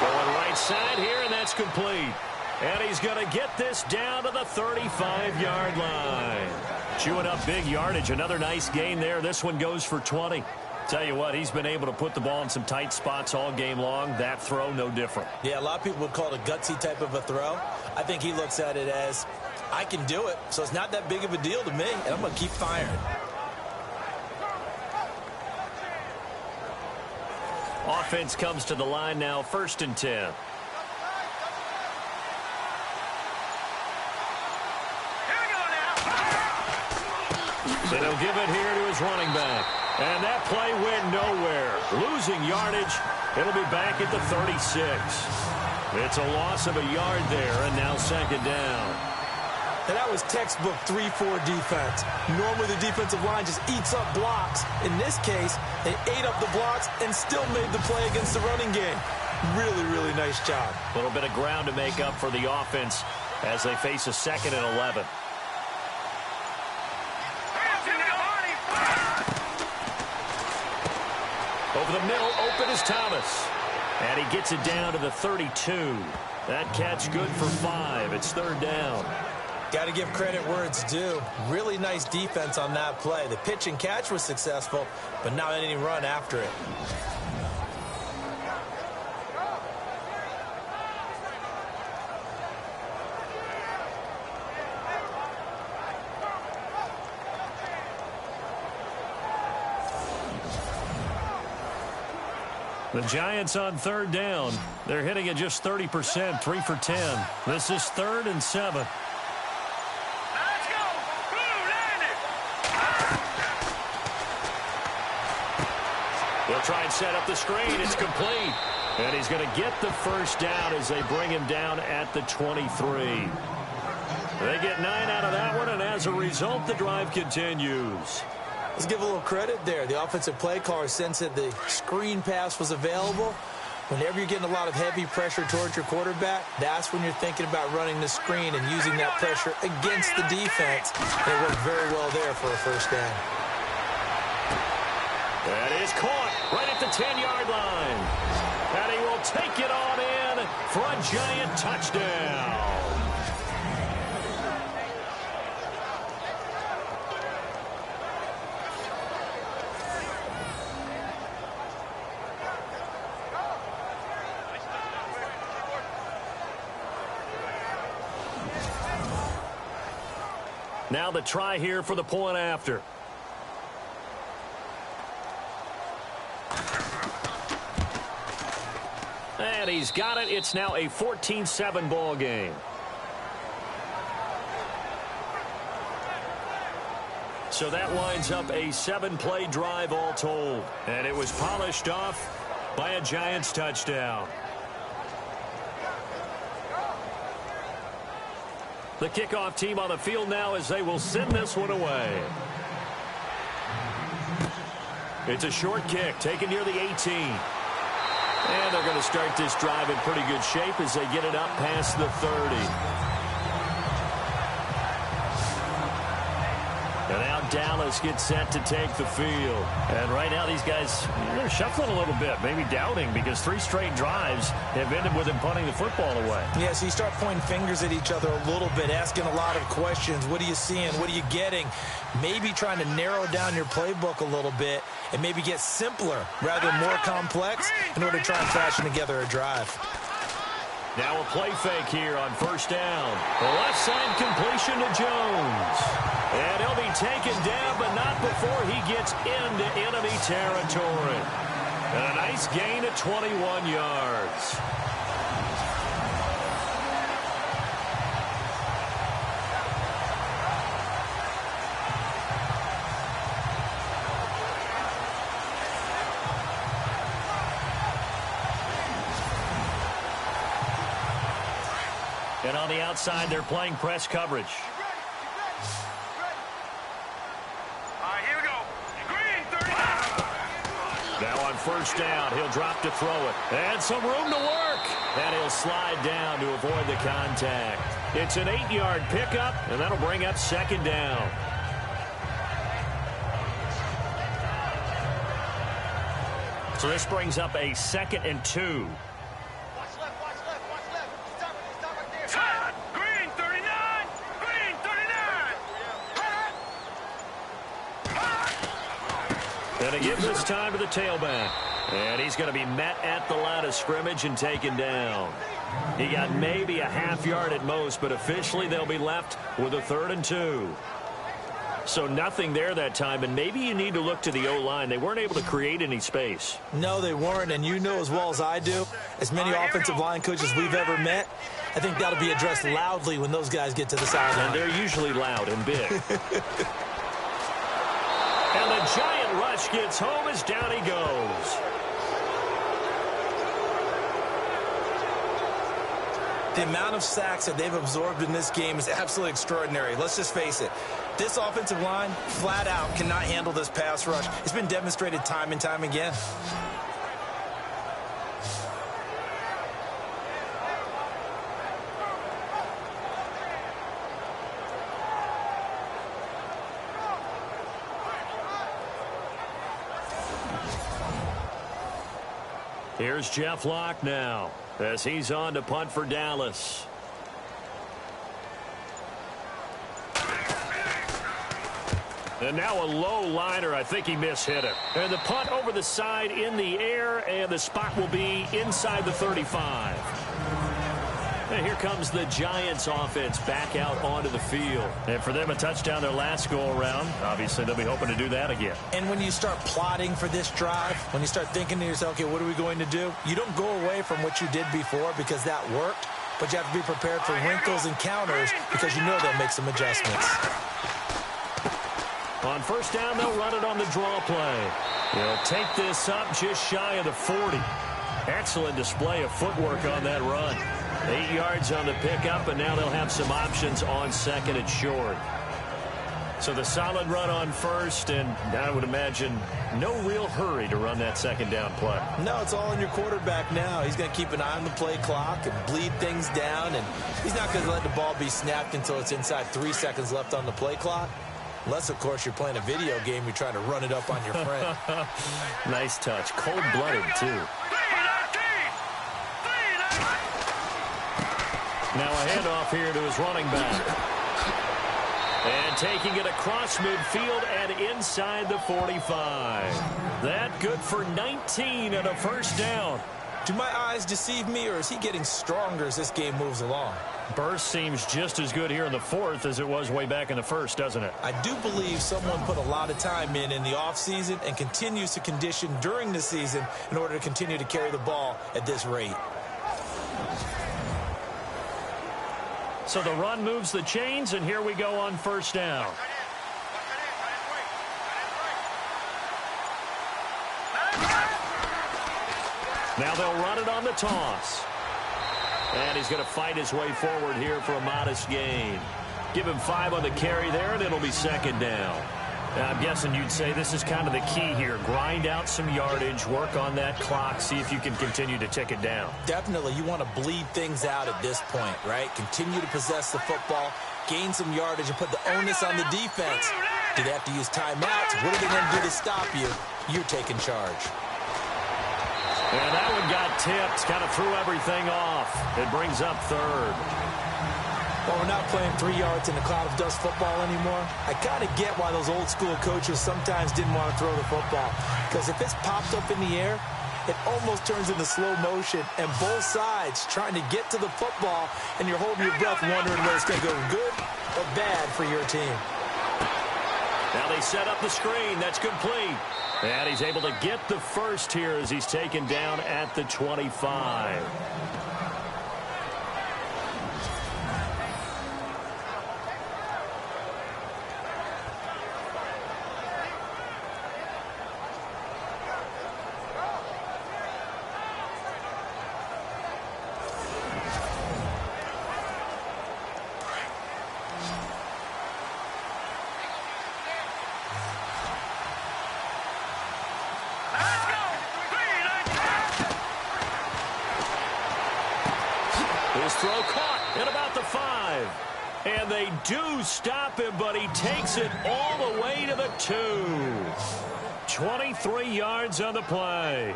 Going right side here, and that's complete. And he's going to get this down to the 35-yard line. Chewing up big yardage. Another nice gain there. This one goes for 20. Tell you what, he's been able to put the ball in some tight spots all game long. That throw, no different. Yeah, a lot of people would call it a gutsy type of a throw. I think he looks at it as, I can do it, so it's not that big of a deal to me, and I'm going to keep firing. Offense comes to the line now, 1st and 10. So they'll give it here to his running back. And that play went nowhere. Losing yardage. It'll be back at the 36. It's a loss of a yard there, and now 2nd down. And that was textbook 3-4 defense. Normally the defensive line just eats up blocks. In this case, they ate up the blocks and still made the play against the running game. Really, really nice job. A little bit of ground to make up for the offense as they face a 2nd and 11. Over the middle, open is Thomas. And he gets it down to the 32. That catch good for 5. It's 3rd down. Got to give credit where it's due. Really nice defense on that play. The pitch and catch was successful, but not any run after it. The Giants on 3rd down. They're hitting at just 30%, 3 for 10. This is 3rd and 7. Let's go. Blue, land it. They'll try and set up the screen. It's complete. And he's going to get the 1st down as they bring him down at the 23. They get 9 out of that one, and as a result, the drive continues. Let's give a little credit there. The offensive play caller sensed that the screen pass was available. Whenever you're getting a lot of heavy pressure towards your quarterback, that's when you're thinking about running the screen and using that pressure against the defense. It worked very well there for a 1st down. That is caught right at the 10-yard line. And he will take it on in for a Giant touchdown. Now the try here for the point after. And he's got it. It's now a 14-7 ball game. So that winds up a 7-play drive all told. And it was polished off by a Giants touchdown. The kickoff team on the field now as they will send this one away. It's a short kick taken near the 18. And they're going to start this drive in pretty good shape as they get it up past the 30. And now Dallas gets set to take the field. And right now these guys, they're shuffling a little bit, maybe doubting, because 3 straight drives have ended with them punting the football away. Yeah, so you start pointing fingers at each other a little bit, asking a lot of questions. What are you seeing? What are you getting? Maybe trying to narrow down your playbook a little bit and maybe get simpler rather than more complex in order to try and fashion together a drive. Now a play fake here on 1st down. The left side completion to Jones. And he'll be taken down, but not before he gets into enemy territory. And a nice gain of 21 yards. And on the outside, they're playing press coverage. All right, here we go. Green, 39. Now on first down, he'll drop to throw it. And some room to work. And he'll slide down to avoid the contact. It's an 8-yard pickup, and that'll bring up second down. So this brings up a 2nd and 2. Watch left, watch left, watch left. Stop right there. Cut! Green, 39. Green, 39. And he gives this time to the tailback. And he's going to be met at the line of scrimmage and taken down. He got maybe a half yard at most, but officially they'll be left with a 3rd and 2. So nothing there that time, and maybe you need to look to the O-line. They weren't able to create any space. No, they weren't, and you know as well as I do, as many offensive line coaches we've ever met, I think that'll be addressed loudly when those guys get to the sideline. And they're usually loud and big. And the giant rush gets home as down he goes. The amount of sacks that they've absorbed in this game is absolutely extraordinary. Let's just face it. This offensive line, flat out, cannot handle this pass rush. It's been demonstrated time and time again. Here's Jeff Locke now as he's on to punt for Dallas. And now a low liner. I think he mishit it. And the punt over the side in the air, and the spot will be inside the 35. And here comes the Giants offense back out onto the field. And for them, a touchdown their last go-around. Obviously, they'll be hoping to do that again. And when you start plotting for this drive, when you start thinking to yourself, okay, what are we going to do? You don't go away from what you did before because that worked, but you have to be prepared for wrinkles and counters because you know they'll make some adjustments. On first down, they'll run it on the draw play. They'll take this up just shy of the 40. Excellent display of footwork on that run. 8 yards on the pickup, and now they'll have some options on 2nd and short. So the solid run on first, and I would imagine no real hurry to run that 2nd down play. No, it's all on your quarterback now. He's going to keep an eye on the play clock and bleed things down, and he's not going to let the ball be snapped until it's inside 3 seconds left on the play clock. Unless, of course, you're playing a video game, you're trying to run it up on your friend. Nice touch. Cold-blooded, too. Now a handoff here to his running back. And taking it across midfield and inside the 45. That good for 19 and a first down. Do my eyes deceive me, or is he getting stronger as this game moves along? Burst seems just as good here in the 4th as it was way back in the 1st, doesn't it? I do believe someone put a lot of time in the offseason and continues to condition during the season in order to continue to carry the ball at this rate. So the run moves the chains, and here we go on first down. Now they'll run it on the toss. And he's going to fight his way forward here for a modest gain. Give him 5 on the carry there, and it'll be 2nd down. Now, I'm guessing you'd say this is kind of the key here. Grind out some yardage, work on that clock, see if you can continue to tick it down. Definitely. You want to bleed things out at this point, right? Continue to possess the football, gain some yardage, and put the onus on the defense. Do they have to use timeouts? What are they going to do to stop you? You're taking charge. And that one got tipped, kind of threw everything off. It brings up 3rd. Well, we're not playing 3 yards in a cloud of dust football anymore. I kind of get why those old school coaches sometimes didn't want to throw the football. Because if it's popped up in the air, it almost turns into slow motion. And both sides trying to get to the football, and you're holding your breath wondering whether it's going to go good or bad for your team. Now they set up the screen. That's complete. And he's able to get the first here as he's taken down at the 25. they do stop him, but he takes it all the way to the 2. 23 yards on the play.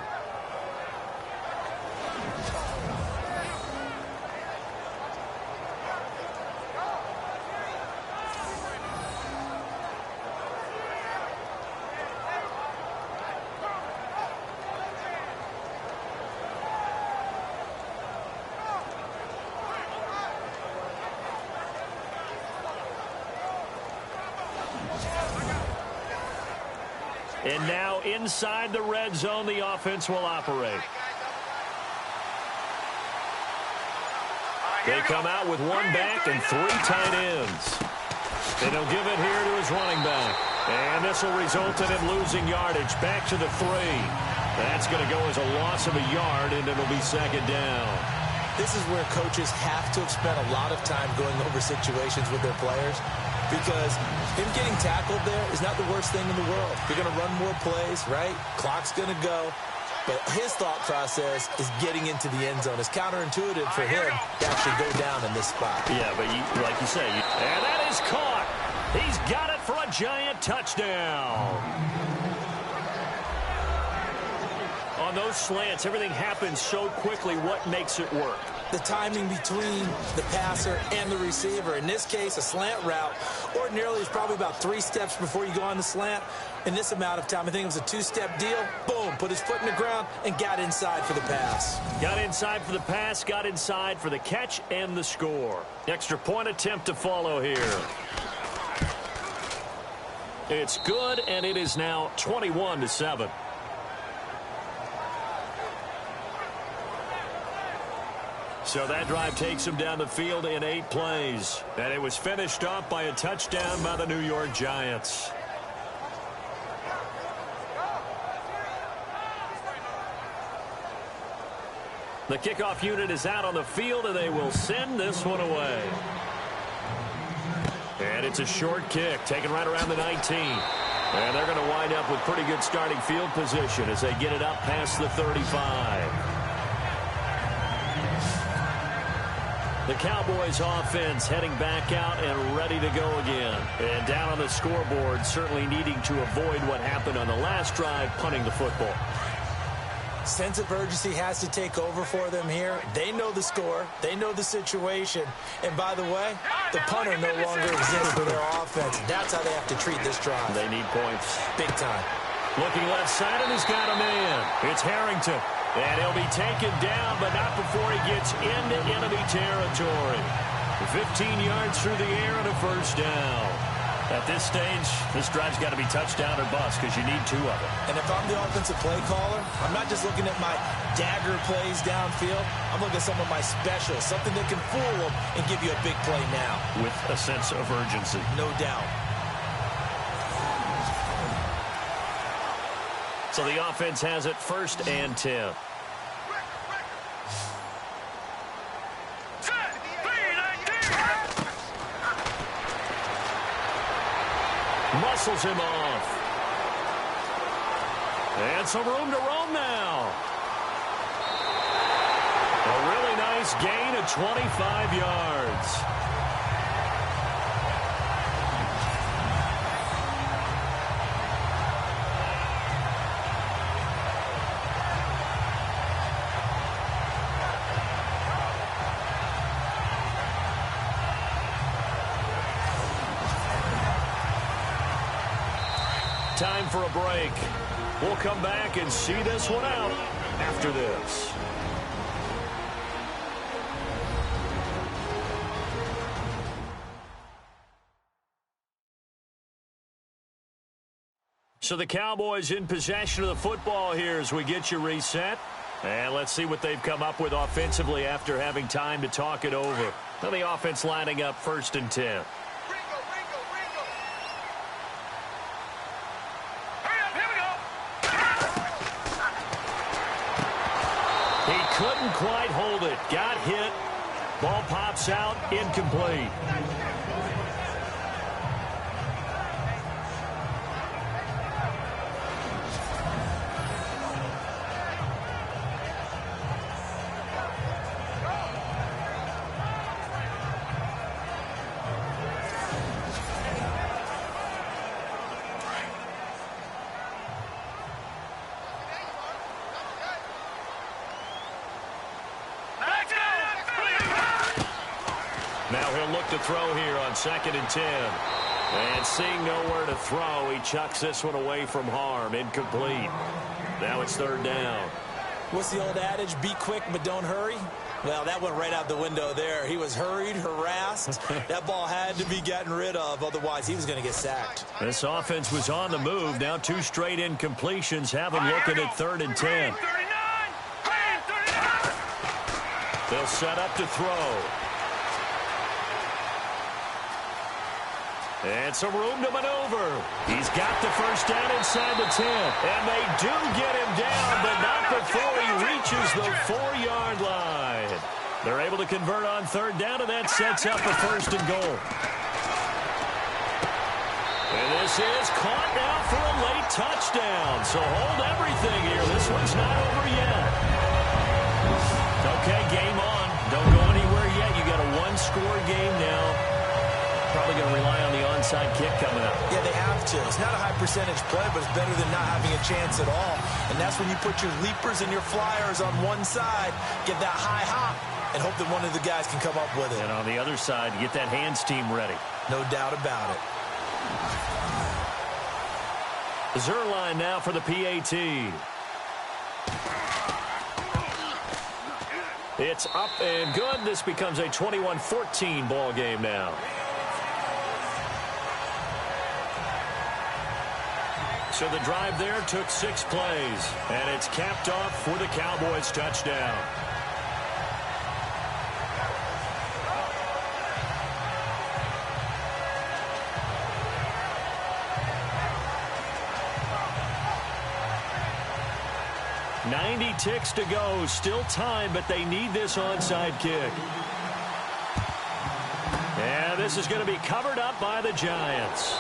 And now inside the red zone, the offense will operate. They come out with 1 back and 3 tight ends. And he'll give it here to his running back. And this will result in him losing yardage back to the 3. That's going to go as a loss of a yard, and it'll be 2nd down. This is where coaches have to have spent a lot of time going over situations with their players, because him getting tackled there is not the worst thing in the world. You're going to run more plays, right? Clock's going to go. But his thought process is getting into the end zone. It's counterintuitive for him to actually go down in this spot. Yeah, but like you say, and that is caught. He's got it for a giant touchdown. On those slants, everything happens so quickly. What makes it work? The timing between the passer and the receiver. In this case, a slant route ordinarily is probably about 3 steps before you go on the slant. In this amount of time, I think it was a 2-step deal. Boom, put his foot in the ground and got inside for the pass. Got inside for the pass, got inside for the catch and the score. Extra point attempt to follow here. It's good, and it is now 21-7. So that drive takes him down the field in 8 plays. And it was finished off by a touchdown by the New York Giants. The kickoff unit is out on the field, and they will send this one away. And it's a short kick, taken right around the 19. And they're going to wind up with pretty good starting field position as they get it up past the 35. The Cowboys offense heading back out and ready to go again. And down on the scoreboard, certainly needing to avoid what happened on the last drive, punting the football. Sense of urgency has to take over for them here. They know the score. They know the situation. And by the way, the punter no longer exists for their offense. That's how they have to treat this drive. They need points. Big time. Looking left side, and he's got a man. It's Harrington. And he'll be taken down, but not before he gets into enemy territory. 15 yards through the air and a first down. At this stage, this drive's got to be touchdown or bust because you need 2 of them. And if I'm the offensive play caller, I'm not just looking at my dagger plays downfield. I'm looking at some of my specials, something that can fool them and give you a big play now. With a sense of urgency. No doubt. So the offense has it 1st and 10. Muscles him off. And some room to roam now. A really nice gain of 25 yards. Time for a break. We'll come back and see this one out after this. So the Cowboys in possession of the football here as we get you reset. And let's see what they've come up with offensively after having time to talk it over. Now the offense lining up 1st and 10. Couldn't quite hold it. Got hit. Ball pops out. Incomplete. Now he'll look to throw here on 2nd and 10. And seeing nowhere to throw, he chucks this one away from harm. Incomplete. Now it's 3rd down. What's the old adage? Be quick, but don't hurry. Well, that went right out the window there. He was hurried, harassed. That ball had to be gotten rid of. Otherwise, he was going to get sacked. This offense was on the move. Now 2 straight incompletions have him looking at 3rd and 10. They'll set up to throw. And some room to maneuver. He's got the first down inside the 10. And they do get him down, but not before he reaches the 4-yard line. They're able to convert on 3rd down, and that sets up a 1st and goal. And this is caught now for a late touchdown. So hold everything here. This one's not over yet. Okay, game on. Don't go anywhere yet. You got a 1-score game now. Probably going to rely on the onside kick coming up. Yeah, they have to. It's not a high percentage play, but it's better than not having a chance at all. And that's when you put your leapers and your flyers on one side, get that high hop, and hope that one of the guys can come up with it. And on the other side, get that hands team ready. No doubt about it. Zerline now for the PAT. It's up and good. This becomes a 21-14 ball game now. So the drive there took 6 plays, and it's capped off for the Cowboys touchdown. .90 ticks to go. Still time, but they need this onside kick. And this is going to be covered up by the Giants.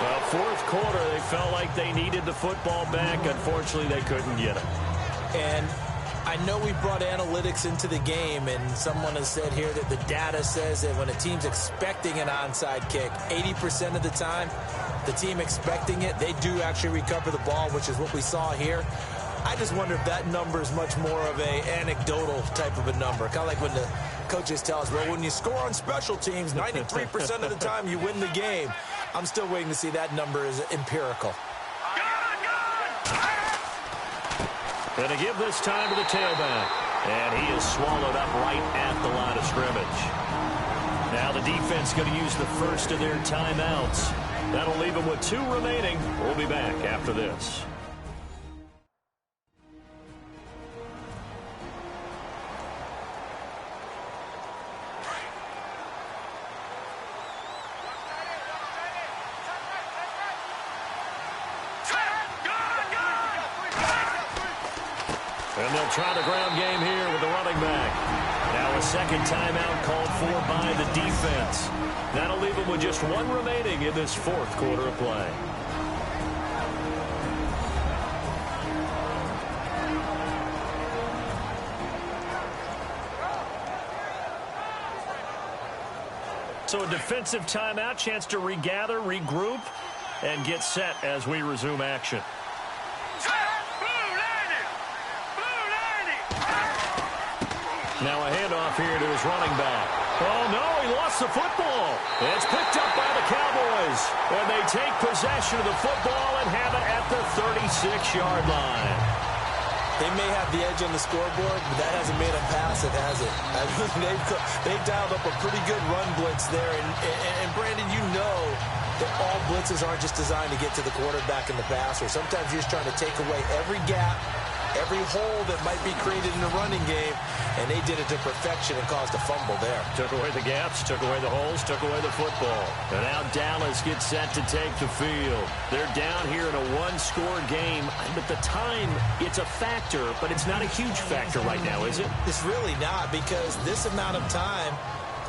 Well, 4th quarter, they felt like they needed the football back. Unfortunately, they couldn't get it. And I know we brought analytics into the game, and someone has said here that the data says that when a team's expecting an onside kick, 80% of the time, the team expecting it, they do actually recover the ball, which is what we saw here. I just wonder if that number is much more of a anecdotal type of a number. Kind of like when the coaches tell us, well, when you score on special teams, 93% of the time you win the game. I'm still waiting to see that number is empirical. Going to give this time to the tailback. And he is swallowed up right at the line of scrimmage. Now the defense going to use the first of their timeouts. That'll leave them with 2 remaining. We'll be back after this. And they'll try the ground game here with the running back. Now a second timeout called for by the defense. That'll leave them with just 1 remaining in this 4th quarter of play. So a defensive timeout, chance to regather, regroup, and get set as we resume action. Now a handoff here to his running back. Oh, no, he lost the football. It's picked up by the Cowboys. And they take possession of the football and have it at the 36-yard line. They may have the edge on the scoreboard, but that hasn't made them pass it, has it? I mean, they've dialed up a pretty good run blitz there. And Brandon, you know that all blitzes aren't just designed to get to the quarterback in the passer. Sometimes you're just trying to take away every gap, every hole that might be created in the running game, and they did it to perfection and caused a fumble there. Took away the gaps, took away the holes, took away the football. And now Dallas gets set to take the field. They're down here in a 1-score game. But the time, it's a factor, but it's not a huge factor right now, is it? It's really not, because this amount of time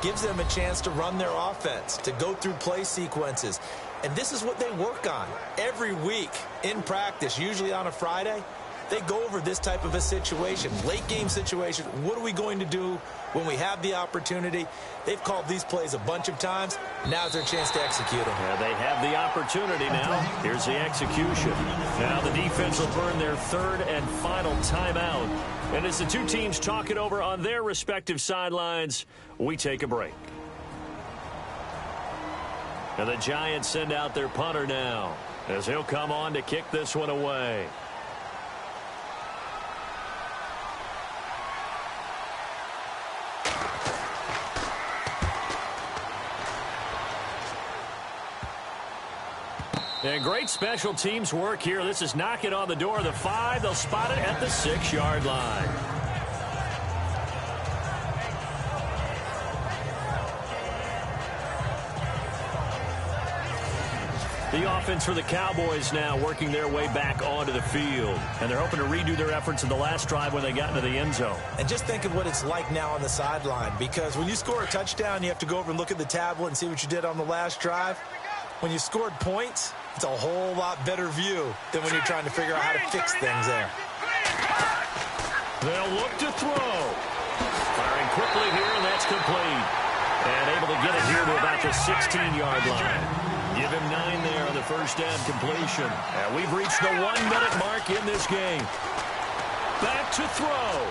gives them a chance to run their offense, to go through play sequences. And this is what they work on every week in practice, usually on a Friday. They go over this type of a situation, late game situation. What are we going to do when we have the opportunity? They've called these plays a bunch of times. Now's their chance to execute them. Yeah, they have the opportunity now. Here's the execution. Now the defense will burn their 3rd and final timeout. And as the two teams talk it over on their respective sidelines, we take a break. And the Giants send out their punter now, as he'll come on to kick this one away. And great special teams work here. This is knocking on the door of the 5. They'll spot it at the 6-yard line. The offense for the Cowboys now working their way back onto the field. And they're hoping to redo their efforts in the last drive when they got into the end zone. And just think of what it's like now on the sideline, because when you score a touchdown, you have to go over and look at the tablet and see what you did on the last drive. When you scored points, it's a whole lot better view than when you're trying to figure out how to fix things there. They'll look to throw. Firing quickly here, and that's complete. And able to get it here to about the 16-yard line. Give him 9 there on the first down completion. And we've reached the 1-minute mark in this game. Back to throw.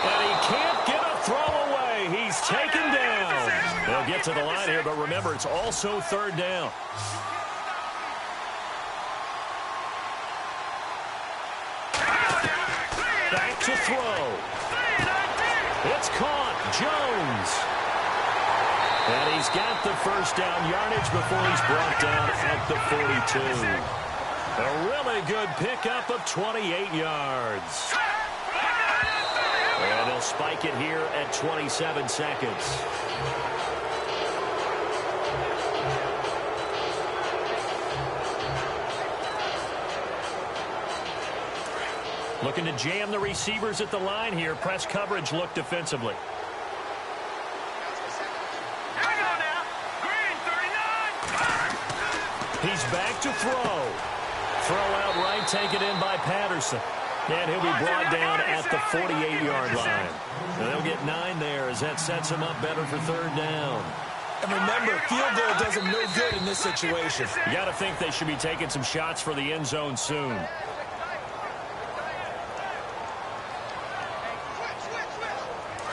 And he can't get a throw away. He's taken down. They'll get to the line here, but remember, it's also 3rd down. Back to throw. It's caught. Jones. And he's got the first down yardage before he's brought down at the 42. A really good pickup of 28 yards. And they'll spike it here at 27 seconds. Looking to jam the receivers at the line here. Press coverage look defensively. He's back to throw. Throw out right, take it in by Patterson. And he'll be brought down at the 48-yard line. And they'll get 9 there as that sets him up better for 3rd down. And remember, field goal does him no good in this situation. You got to think they should be taking some shots for the end zone soon.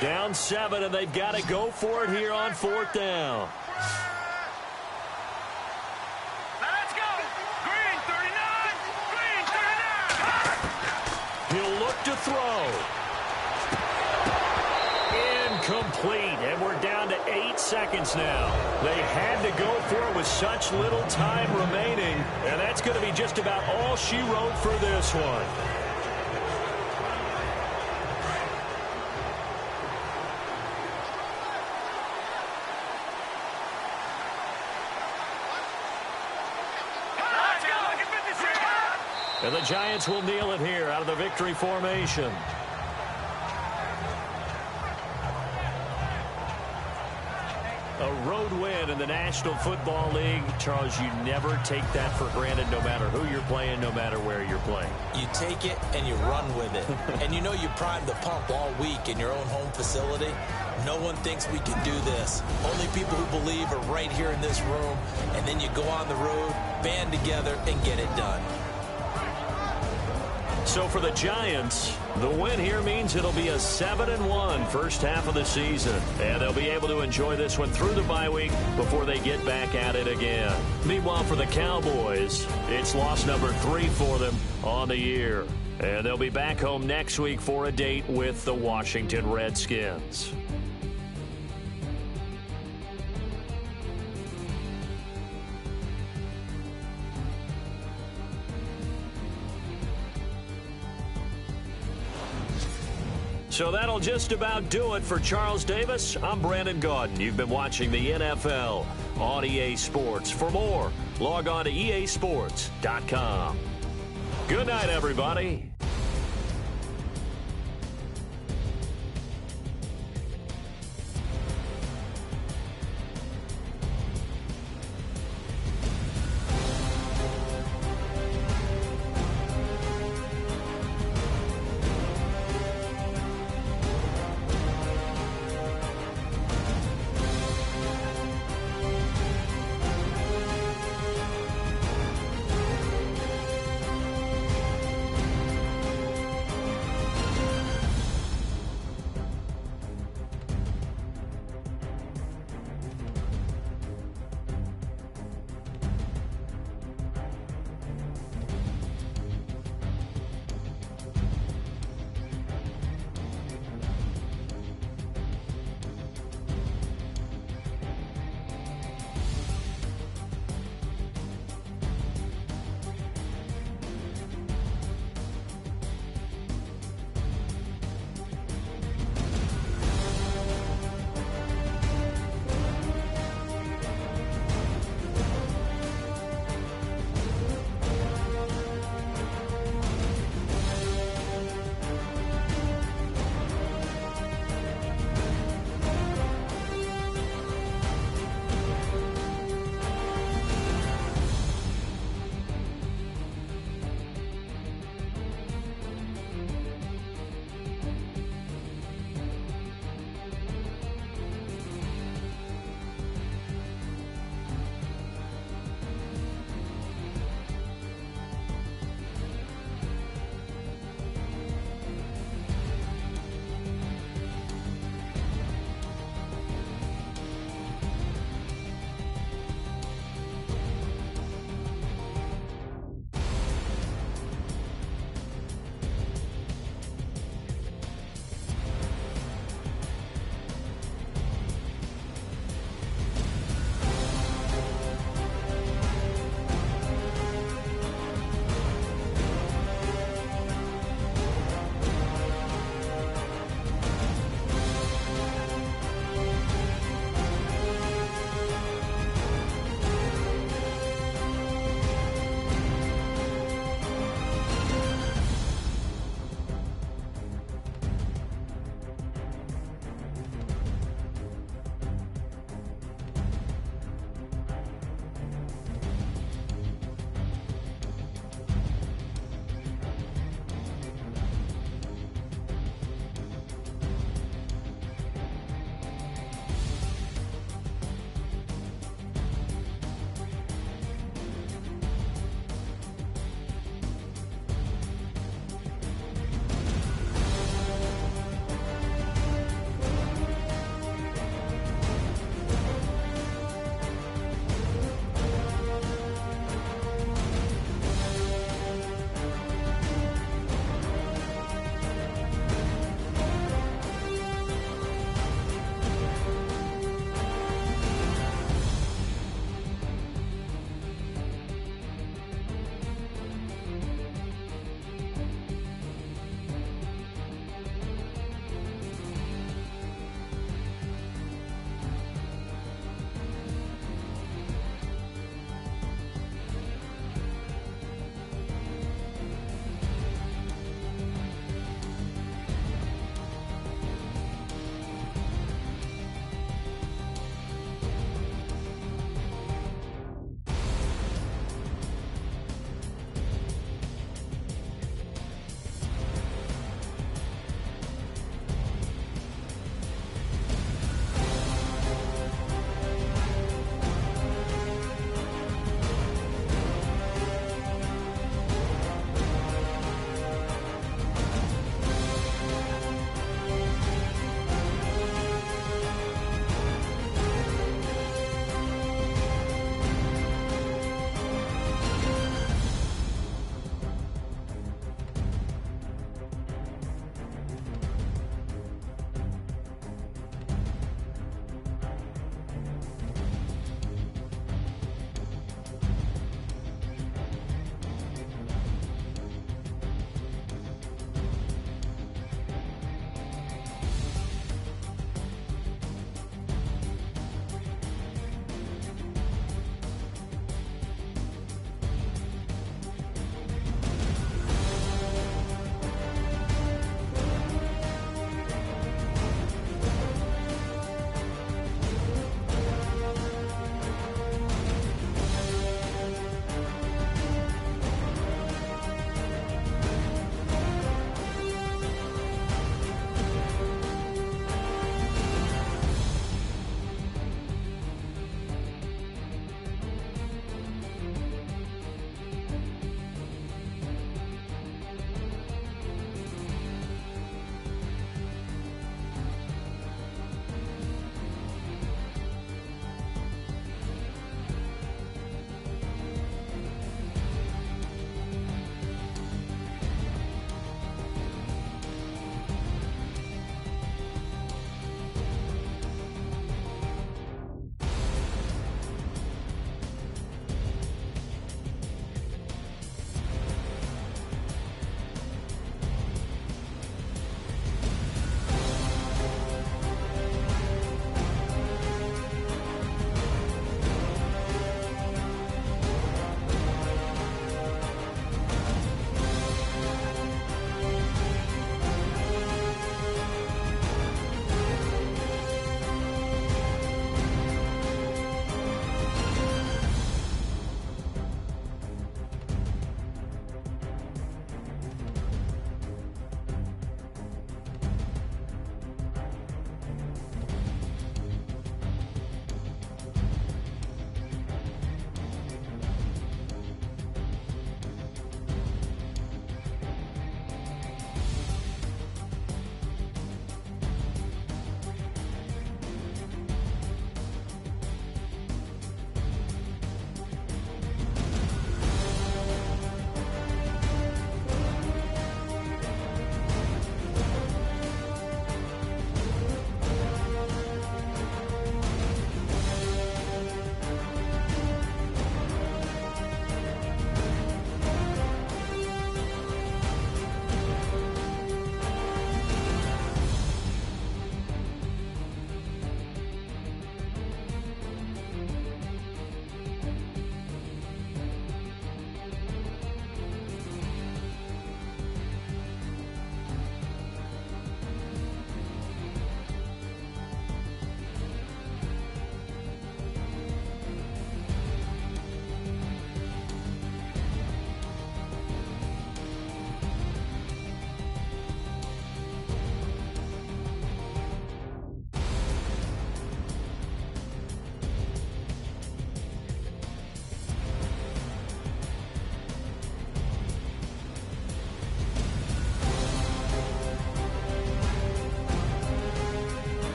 Down 7, and they've got to go for it here on 4th down. Let's go. Green 39. Green 39. He'll look to throw. Incomplete, and we're down to 8 seconds now. They had to go for it with such little time remaining, and that's going to be just about all she wrote for this one. And the Giants will kneel it here out of the victory formation. A road win in the National Football League. Charles, you never take that for granted no matter who you're playing, no matter where you're playing. You take it and you run with it. And you know you primed the pump all week in your own home facility. No one thinks we can do this. Only people who believe are right here in this room. And then you go on the road, band together, and get it done. So for the Giants, the win here means it'll be a 7-1 first half of the season. And they'll be able to enjoy this one through the bye week before they get back at it again. Meanwhile, for the Cowboys, it's loss number 3 for them on the year. And they'll be back home next week for a date with the Washington Redskins. So that'll just about do it for Charles Davis. I'm Brandon Gaudin. You've been watching the NFL on EA Sports. For more, log on to easports.com. Good night, everybody.